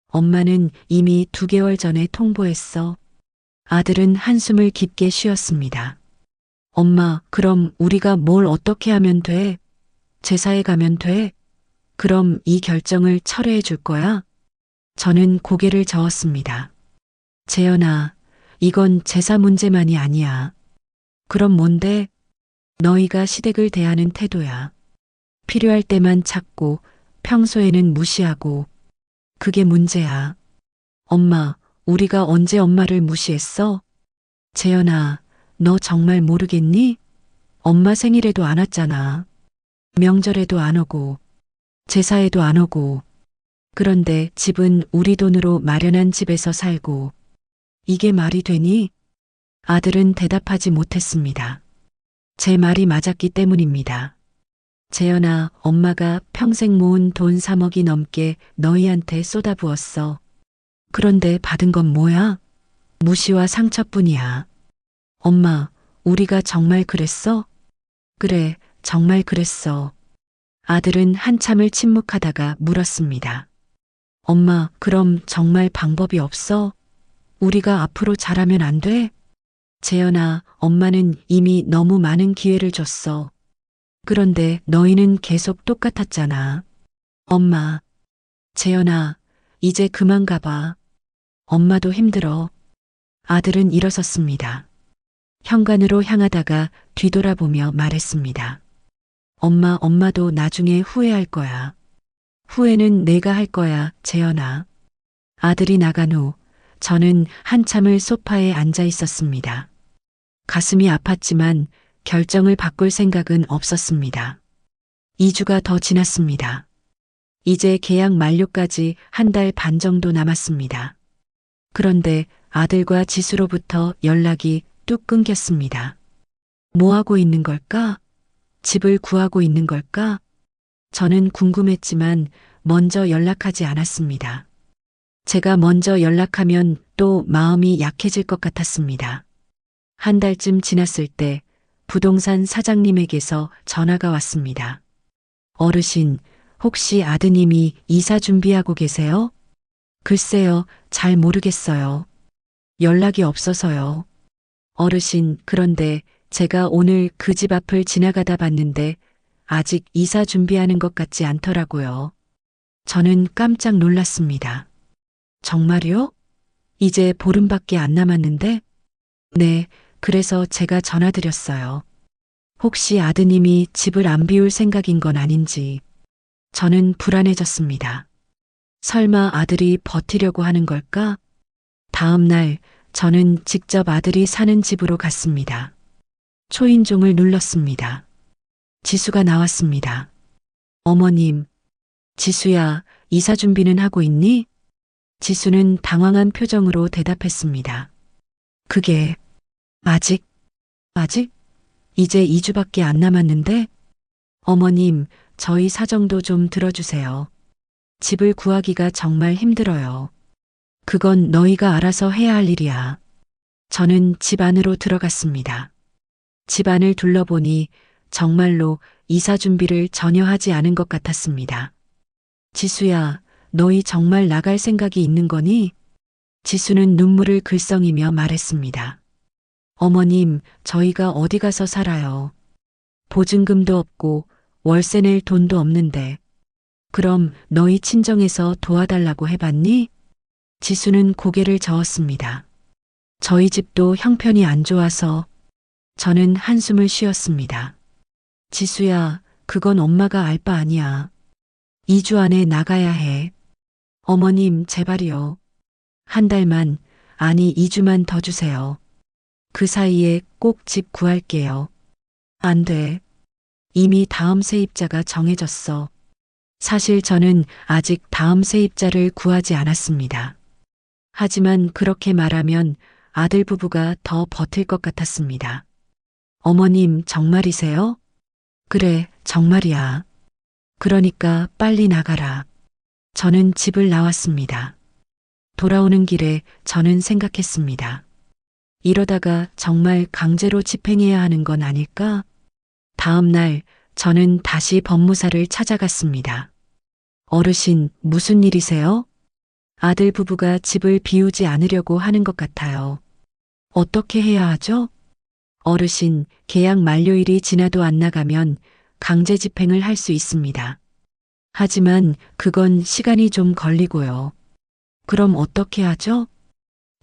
엄마는 이미 2개월 전에 통보했어. 아들은 한숨을 깊게 쉬었습니다. 엄마, 그럼 우리가 뭘 어떻게 하면 돼? 제사에 가면 돼? 그럼 이 결정을 철회해 줄 거야? 저는 고개를 저었습니다. 재현아, 이건 제사 문제만이 아니야. 그럼 뭔데? 너희가 시댁을 대하는 태도야. 필요할 때만 찾고 평소에는 무시하고. 그게 문제야. 엄마, 우리가 언제 엄마를 무시했어? 재현아, 너 정말 모르겠니? 엄마 생일에도 안 왔잖아. 명절에도 안 오고, 제사에도 안 오고. 그런데 집은 우리 돈으로 마련한 집에서 살고. 이게 말이 되니? 아들은 대답하지 못했습니다. 제 말이 맞았기 때문입니다. 재현아, 엄마가 평생 모은 돈 3억이 넘게 너희한테 쏟아부었어. 그런데 받은 건 뭐야? 무시와 상처뿐이야. 엄마, 우리가 정말 그랬어? 그래, 정말 그랬어. 아들은 한참을 침묵하다가 물었습니다. 엄마, 그럼 정말 방법이 없어? 우리가 앞으로 잘하면 안 돼? 재현아, 엄마는 이미 너무 많은 기회를 줬어. 그런데 너희는 계속 똑같았잖아. 엄마. 재현아, 이제 그만 가봐. 엄마도 힘들어. 아들은 일어섰습니다. 현관으로 향하다가 뒤돌아보며 말했습니다. 엄마도 나중에 후회할 거야. 후회는 내가 할 거야, 재현아. 아들이 나간 후 저는 한참을 소파에 앉아 있었습니다. 가슴이 아팠지만 결정을 바꿀 생각은 없었습니다. 2주가 더 지났습니다. 이제 계약 만료까지 1달 반 정도 남았습니다. 그런데 아들과 지수로부터 연락이 뚝 끊겼습니다. 뭐 하고 있는 걸까? 집을 구하고 있는 걸까? 저는 궁금했지만 먼저 연락하지 않았습니다. 제가 먼저 연락하면 또 마음이 약해질 것 같았습니다. 한 달쯤 지났을 때 부동산 사장님에게서 전화가 왔습니다. 어르신, 혹시 아드님이 이사 준비하고 계세요? 글쎄요, 잘 모르겠어요. 연락이 없어서요. 어르신, 그런데 제가 오늘 그 집 앞을 지나가다 봤는데 아직 이사 준비하는 것 같지 않더라고요. 저는 깜짝 놀랐습니다. 정말요? 이제 보름밖에 안 남았는데? 네, 그래서 제가 전화드렸어요. 혹시 아드님이 집을 안 비울 생각인 건 아닌지. 저는 불안해졌습니다. 설마 아들이 버티려고 하는 걸까? 다음 날 저는 직접 아들이 사는 집으로 갔습니다. 초인종을 눌렀습니다. 지수가 나왔습니다. 어머님, 지수야, 이사 준비는 하고 있니? 지수는 당황한 표정으로 대답했습니다. 그게 아직? 이제 2주밖에 안 남았는데? 어머님, 저희 사정도 좀 들어주세요. 집을 구하기가 정말 힘들어요. 그건 너희가 알아서 해야 할 일이야. 저는 집 안으로 들어갔습니다. 집 안을 둘러보니 정말로 이사 준비를 전혀 하지 않은 것 같았습니다. 지수야, 너희 정말 나갈 생각이 있는 거니? 지수는 눈물을 글썽이며 말했습니다. 어머님, 저희가 어디 가서 살아요. 보증금도 없고 월세 낼 돈도 없는데. 그럼 너희 친정에서 도와달라고 해봤니? 지수는 고개를 저었습니다. 저희 집도 형편이 안 좋아서. 저는 한숨을 쉬었습니다. 지수야, 그건 엄마가 알 바 아니야. 2주 안에 나가야 해. 어머님, 제발이요. 한 달만, 아니 2주만 더 주세요. 그 사이에 꼭 집 구할게요. 안 돼. 이미 다음 세입자가 정해졌어. 사실 저는 아직 다음 세입자를 구하지 않았습니다. 하지만 그렇게 말하면 아들 부부가 더 버틸 것 같았습니다. 어머님, 정말이세요? 그래, 정말이야. 그러니까 빨리 나가라. 저는 집을 나왔습니다. 돌아오는 길에 저는 생각했습니다. 이러다가 정말 강제로 집행해야 하는 건 아닐까? 다음 날 저는 다시 법무사를 찾아갔습니다. 어르신, 무슨 일이세요? 아들 부부가 집을 비우지 않으려고 하는 것 같아요. 어떻게 해야 하죠? 어르신, 계약 만료일이 지나도 안 나가면 강제 집행을 할 수 있습니다. 하지만 그건 시간이 좀 걸리고요. 그럼 어떻게 하죠?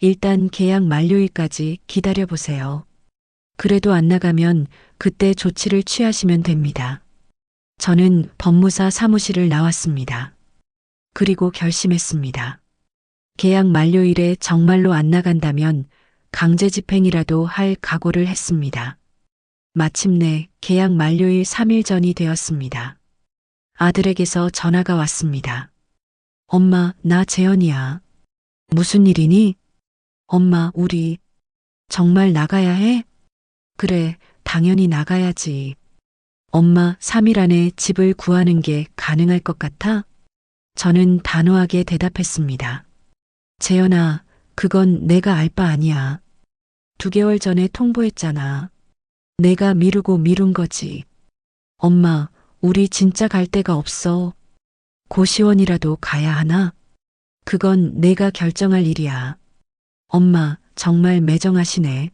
일단 계약 만료일까지 기다려보세요. 그래도 안 나가면 그때 조치를 취하시면 됩니다. 저는 법무사 사무실을 나왔습니다. 그리고 결심했습니다. 계약 만료일에 정말로 안 나간다면 강제 집행이라도 할 각오를 했습니다. 마침내 계약 만료일 3일 전이 되었습니다. 아들에게서 전화가 왔습니다. 엄마, 나 재현이야. 무슨 일이니? 엄마, 우리 정말 나가야 해? 그래, 당연히 나가야지. 엄마, 3일 안에 집을 구하는 게 가능할 것 같아? 저는 단호하게 대답했습니다. 재현아, 그건 내가 알 바 아니야. 2개월 전에 통보했잖아. 내가 미루고 미룬 거지. 엄마, 우리 진짜 갈 데가 없어. 고시원이라도 가야 하나? 그건 내가 결정할 일이야. 엄마, 정말 매정하시네.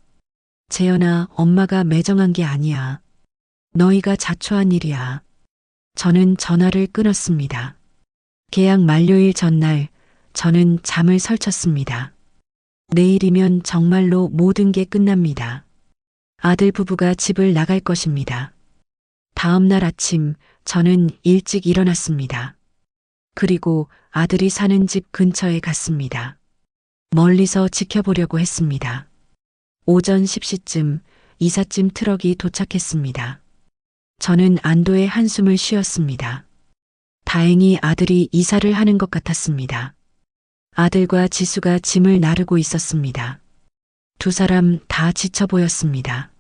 재현아, 엄마가 매정한 게 아니야. 너희가 자초한 일이야. 저는 전화를 끊었습니다. 계약 만료일 전날 저는 잠을 설쳤습니다. 내일이면 정말로 모든 게 끝납니다. 아들 부부가 집을 나갈 것입니다. 다음 날 아침 저는 일찍 일어났습니다. 그리고 아들이 사는 집 근처에 갔습니다. 멀리서 지켜보려고 했습니다. 오전 10시쯤 이삿짐 트럭이 도착했습니다. 저는 안도의 한숨을 쉬었습니다. 다행히 아들이 이사를 하는 것 같았습니다. 아들과 지수가 짐을 나르고 있었습니다. 2사람 다 지쳐 보였습니다.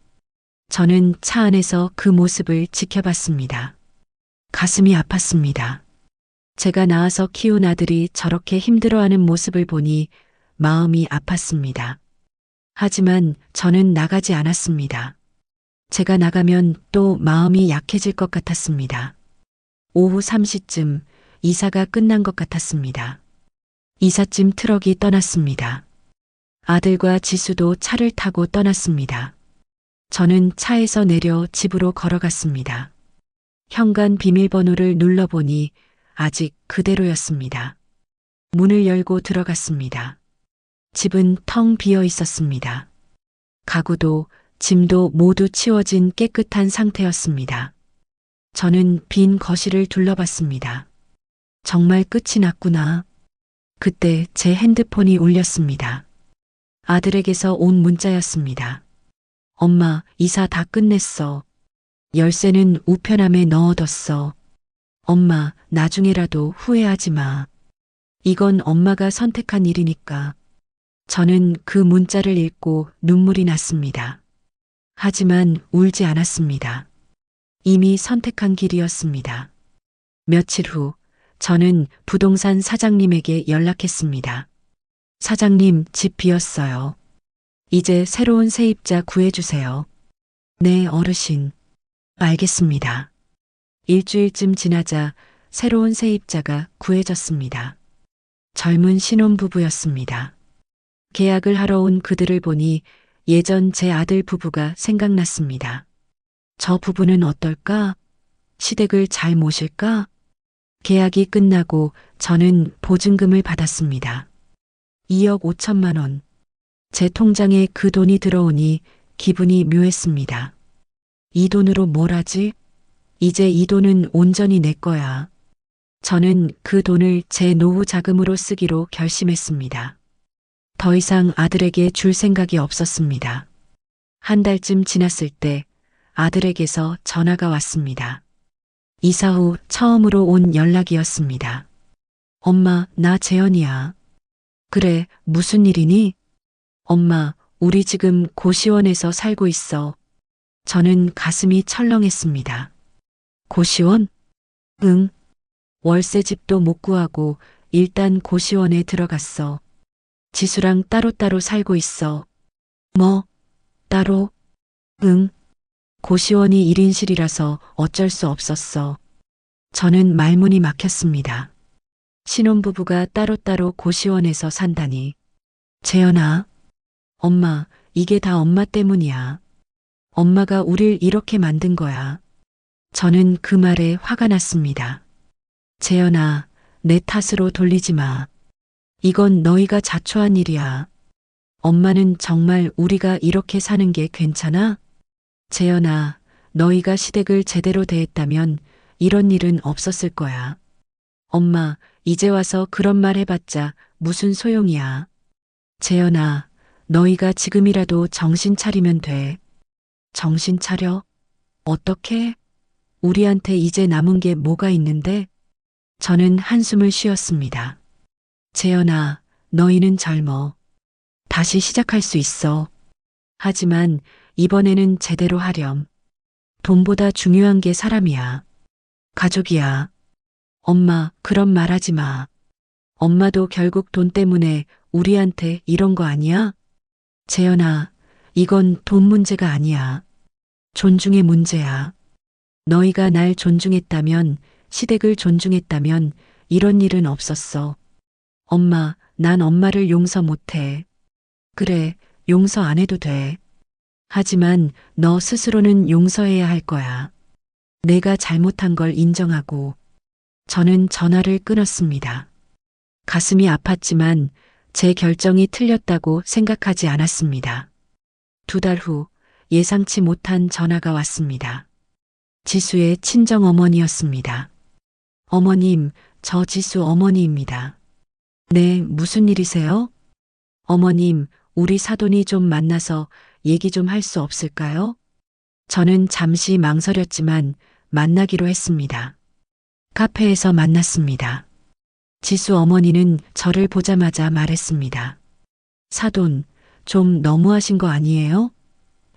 저는 차 안에서 그 모습을 지켜봤습니다. 가슴이 아팠습니다. 제가 낳아서 키운 아들이 저렇게 힘들어하는 모습을 보니 마음이 아팠습니다. 하지만 저는 나가지 않았습니다. 제가 나가면 또 마음이 약해질 것 같았습니다. 오후 3시쯤 이사가 끝난 것 같았습니다. 이삿짐 트럭이 떠났습니다. 아들과 지수도 차를 타고 떠났습니다. 저는 차에서 내려 집으로 걸어갔습니다. 현관 비밀번호를 눌러보니 아직 그대로였습니다. 문을 열고 들어갔습니다. 집은 텅 비어 있었습니다. 가구도 짐도 모두 치워진 깨끗한 상태였습니다. 저는 빈 거실을 둘러봤습니다. 정말 끝이 났구나. 그때 제 핸드폰이 울렸습니다. 아들에게서 온 문자였습니다. 엄마, 이사 다 끝냈어. 열쇠는 우편함에 넣어뒀어. 엄마, 나중에라도 후회하지 마. 이건 엄마가 선택한 일이니까. 저는 그 문자를 읽고 눈물이 났습니다. 하지만 울지 않았습니다. 이미 선택한 길이었습니다. 며칠 후, 저는 부동산 사장님에게 연락했습니다. 사장님, 집 비었어요. 이제 새로운 세입자 구해주세요. 네, 어르신. 알겠습니다. 일주일쯤 지나자 새로운 세입자가 구해졌습니다. 젊은 신혼부부였습니다. 계약을 하러 온 그들을 보니 예전 제 아들 부부가 생각났습니다. 저 부부는 어떨까? 시댁을 잘 모실까? 계약이 끝나고 저는 보증금을 받았습니다. 2억 5천만 원. 제 통장에 그 돈이 들어오니 기분이 묘했습니다. 이 돈으로 뭘 하지? 이제 이 돈은 온전히 내 거야. 저는 그 돈을 제 노후 자금으로 쓰기로 결심했습니다. 더 이상 아들에게 줄 생각이 없었습니다. 한 달쯤 지났을 때 아들에게서 전화가 왔습니다. 이사 후 처음으로 온 연락이었습니다. 엄마, 나 재현이야. 그래, 무슨 일이니? 엄마, 우리 지금 고시원에서 살고 있어. 저는 가슴이 철렁했습니다. 고시원? 응. 월세집도 못 구하고 일단 고시원에 들어갔어. 지수랑 따로따로 살고 있어. 뭐? 따로? 응. 고시원이 1인실이라서 어쩔 수 없었어. 저는 말문이 막혔습니다. 신혼부부가 따로따로 고시원에서 산다니. 재현아. 엄마, 이게 다 엄마 때문이야. 엄마가 우릴 이렇게 만든 거야. 저는 그 말에 화가 났습니다. 재현아, 내 탓으로 돌리지 마. 이건 너희가 자초한 일이야. 엄마는 정말 우리가 이렇게 사는 게 괜찮아? 재현아, 너희가 시댁을 제대로 대했다면 이런 일은 없었을 거야. 엄마, 이제 와서 그런 말 해봤자 무슨 소용이야. 재현아, 너희가 지금이라도 정신 차리면 돼. 정신 차려? 어떻게? 우리한테 이제 남은 게 뭐가 있는데? 저는 한숨을 쉬었습니다. 재현아, 너희는 젊어. 다시 시작할 수 있어. 하지만 이번에는 제대로 하렴. 돈보다 중요한 게 사람이야. 가족이야. 엄마, 그런 말 하지 마. 엄마도 결국 돈 때문에 우리한테 이런 거 아니야? 재현아, 이건 돈 문제가 아니야. 존중의 문제야. 너희가 날 존중했다면, 시댁을 존중했다면 이런 일은 없었어. 엄마, 난 엄마를 용서 못해. 그래, 용서 안 해도 돼. 하지만 너 스스로는 용서해야 할 거야. 내가 잘못한 걸 인정하고. 저는 전화를 끊었습니다. 가슴이 아팠지만 제 결정이 틀렸다고 생각하지 않았습니다. 2달 후 예상치 못한 전화가 왔습니다. 지수의 친정어머니였습니다. 어머님, 저 지수 어머니입니다. 네, 무슨 일이세요? 어머님, 우리 사돈이 좀 만나서 얘기 좀 할 수 없을까요? 저는 잠시 망설였지만 만나기로 했습니다. 카페에서 만났습니다. 지수 어머니는 저를 보자마자 말했습니다. 사돈, 좀 너무하신 거 아니에요?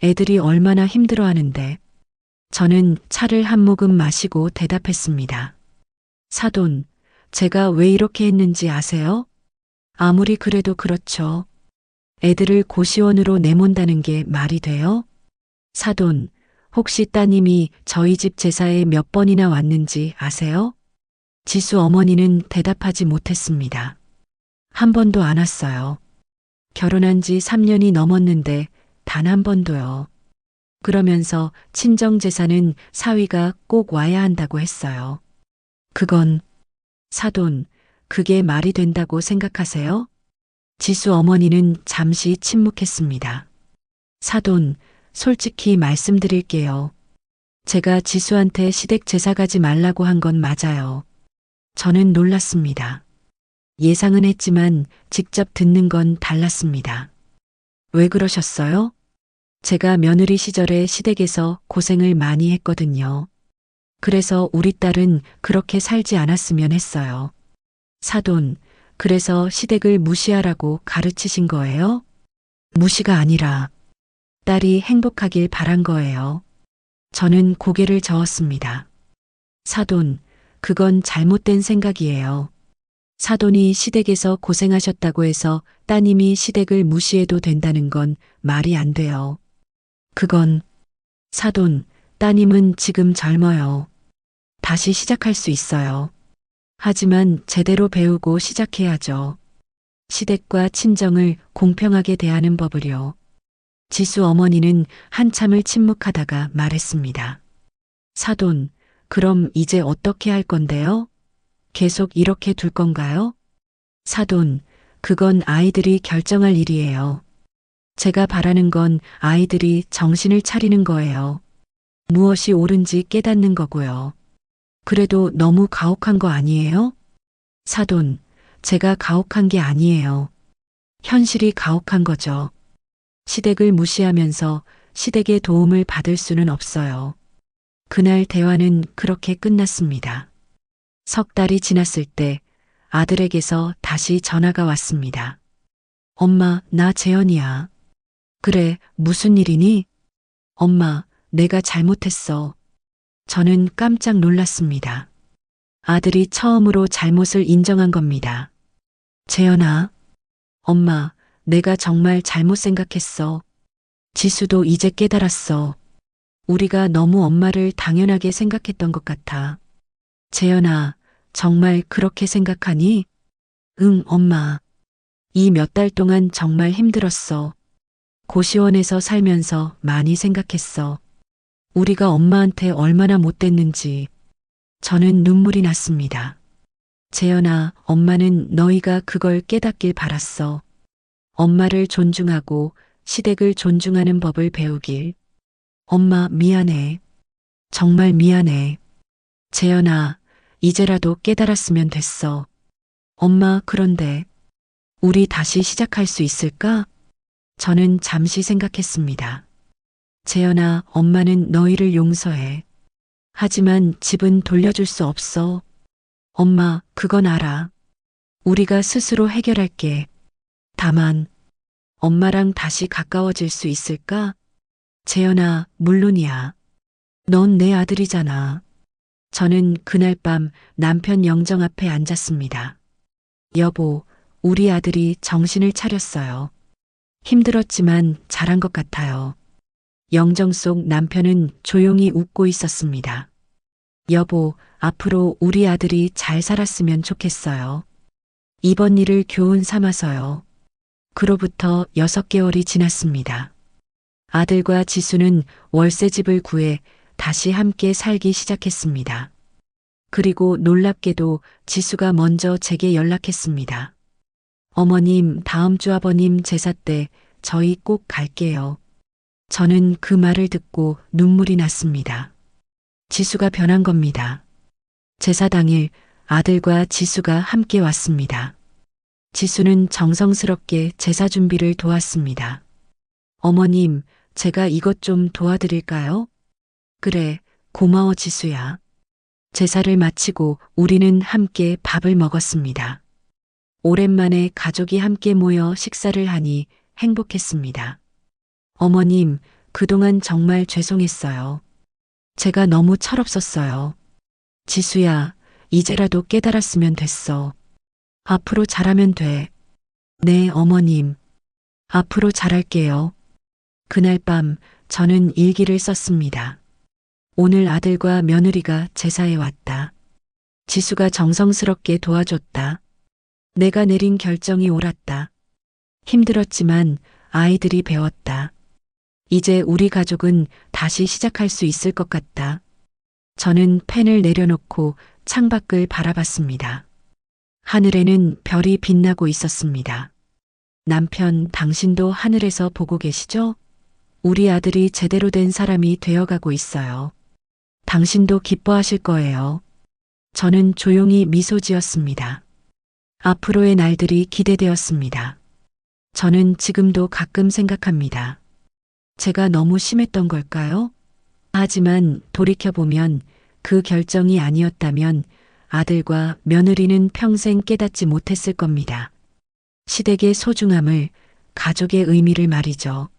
애들이 얼마나 힘들어하는데. 저는 차를 한 모금 마시고 대답했습니다. 사돈, 제가 왜 이렇게 했는지 아세요? 아무리 그래도 그렇죠. 애들을 고시원으로 내몬다는 게 말이 돼요? 사돈, 혹시 따님이 저희 집 제사에 몇 번이나 왔는지 아세요? 지수 어머니는 대답하지 못했습니다. 한 번도 안 왔어요. 결혼한 지 3년이 넘었는데 단 한 번도요. 그러면서 친정 제사는 사위가 꼭 와야 한다고 했어요. 그건 사돈, 그게 말이 된다고 생각하세요? 지수 어머니는 잠시 침묵했습니다. 사돈, 솔직히 말씀드릴게요. 제가 지수한테 시댁 제사 가지 말라고 한 건 맞아요. 저는 놀랐습니다. 예상은 했지만 직접 듣는 건 달랐습니다. 왜 그러셨어요? 제가 며느리 시절에 시댁에서 고생을 많이 했거든요. 그래서 우리 딸은 그렇게 살지 않았으면 했어요. 사돈, 그래서 시댁을 무시하라고 가르치신 거예요? 무시가 아니라 딸이 행복하길 바란 거예요. 저는 고개를 저었습니다. 사돈, 그건 잘못된 생각이에요. 사돈이 시댁에서 고생하셨다고 해서 따님이 시댁을 무시해도 된다는 건 말이 안 돼요. 그건 사돈, 따님은 지금 젊어요. 다시 시작할 수 있어요. 하지만 제대로 배우고 시작해야죠. 시댁과 친정을 공평하게 대하는 법을요. 지수 어머니는 한참을 침묵하다가 말했습니다. 사돈, 그럼 이제 어떻게 할 건데요? 계속 이렇게 둘 건가요? 사돈, 그건 아이들이 결정할 일이에요. 제가 바라는 건 아이들이 정신을 차리는 거예요. 무엇이 옳은지 깨닫는 거고요. 그래도 너무 가혹한 거 아니에요? 사돈, 제가 가혹한 게 아니에요. 현실이 가혹한 거죠. 시댁을 무시하면서 시댁의 도움을 받을 수는 없어요. 그날 대화는 그렇게 끝났습니다. 석 달이 지났을 때 아들에게서 다시 전화가 왔습니다. 엄마, 나 재현이야. 그래, 무슨 일이니? 엄마, 내가 잘못했어. 저는 깜짝 놀랐습니다. 아들이 처음으로 잘못을 인정한 겁니다. 재현아, 엄마, 내가 정말 잘못 생각했어. 지수도 이제 깨달았어. 우리가 너무 엄마를 당연하게 생각했던 것 같아. 재현아, 정말 그렇게 생각하니? 응, 엄마. 이 몇 달 동안 정말 힘들었어. 고시원에서 살면서 많이 생각했어. 우리가 엄마한테 얼마나 못됐는지. 저는 눈물이 났습니다. 재현아, 엄마는 너희가 그걸 깨닫길 바랐어. 엄마를 존중하고 시댁을 존중하는 법을 배우길. 엄마, 미안해. 정말 미안해. 재현아, 이제라도 깨달았으면 됐어. 엄마, 그런데 우리 다시 시작할 수 있을까? 저는 잠시 생각했습니다. 재현아, 엄마는 너희를 용서해. 하지만 집은 돌려줄 수 없어. 엄마, 그건 알아. 우리가 스스로 해결할게. 다만, 엄마랑 다시 가까워질 수 있을까? 재현아, 물론이야. 넌 내 아들이잖아. 저는 그날 밤 남편 영정 앞에 앉았습니다. 여보, 우리 아들이 정신을 차렸어요. 힘들었지만 잘한 것 같아요. 영정 속 남편은 조용히 웃고 있었습니다. 여보, 앞으로 우리 아들이 잘 살았으면 좋겠어요. 이번 일을 교훈 삼아서요. 그로부터 6개월이 지났습니다. 아들과 지수는 월세집을 구해 다시 함께 살기 시작했습니다. 그리고 놀랍게도 지수가 먼저 제게 연락했습니다. 어머님, 다음 주 아버님 제사 때 저희 꼭 갈게요. 저는 그 말을 듣고 눈물이 났습니다. 지수가 변한 겁니다. 제사 당일 아들과 지수가 함께 왔습니다. 지수는 정성스럽게 제사 준비를 도왔습니다. 어머님, 제가 이것 좀 도와드릴까요? 그래, 고마워 지수야. 제사를 마치고 우리는 함께 밥을 먹었습니다. 오랜만에 가족이 함께 모여 식사를 하니 행복했습니다. 어머님, 그동안 정말 죄송했어요. 제가 너무 철없었어요. 지수야, 이제라도 깨달았으면 됐어. 앞으로 잘하면 돼. 네, 어머님. 앞으로 잘할게요. 그날 밤 저는 일기를 썼습니다. 오늘 아들과 며느리가 제사에 왔다. 지수가 정성스럽게 도와줬다. 내가 내린 결정이 옳았다. 힘들었지만 아이들이 배웠다. 이제 우리 가족은 다시 시작할 수 있을 것 같다. 저는 펜을 내려놓고 창밖을 바라봤습니다. 하늘에는 별이 빛나고 있었습니다. 남편, 당신도 하늘에서 보고 계시죠? 우리 아들이 제대로 된 사람이 되어가고 있어요. 당신도 기뻐하실 거예요. 저는 조용히 미소 지었습니다. 앞으로의 날들이 기대되었습니다. 저는 지금도 가끔 생각합니다. 제가 너무 심했던 걸까요? 하지만 돌이켜보면 그 결정이 아니었다면 아들과 며느리는 평생 깨닫지 못했을 겁니다. 시댁의 소중함을, 가족의 의미를 말이죠.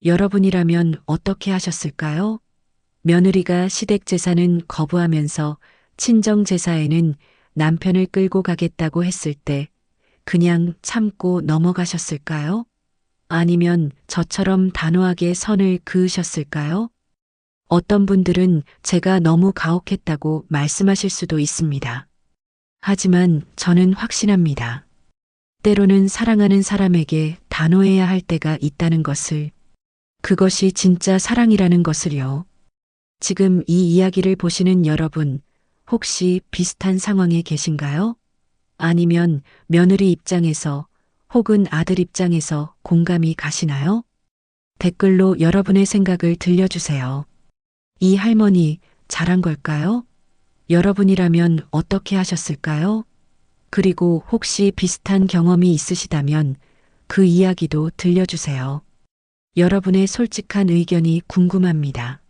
여러분이라면 어떻게 하셨을까요? 며느리가 시댁 제사는 거부하면서 친정 제사에는 남편을 끌고 가겠다고 했을 때 그냥 참고 넘어가셨을까요? 아니면 저처럼 단호하게 선을 그으셨을까요? 어떤 분들은 제가 너무 가혹했다고 말씀하실 수도 있습니다. 하지만 저는 확신합니다. 때로는 사랑하는 사람에게 단호해야 할 때가 있다는 것을, 그것이 진짜 사랑이라는 것을요. 지금 이 이야기를 보시는 여러분, 혹시 비슷한 상황에 계신가요? 아니면 며느리 입장에서 혹은 아들 입장에서 공감이 가시나요? 댓글로 여러분의 생각을 들려주세요. 이 할머니 잘한 걸까요? 여러분이라면 어떻게 하셨을까요? 그리고 혹시 비슷한 경험이 있으시다면 그 이야기도 들려주세요. 여러분의 솔직한 의견이 궁금합니다.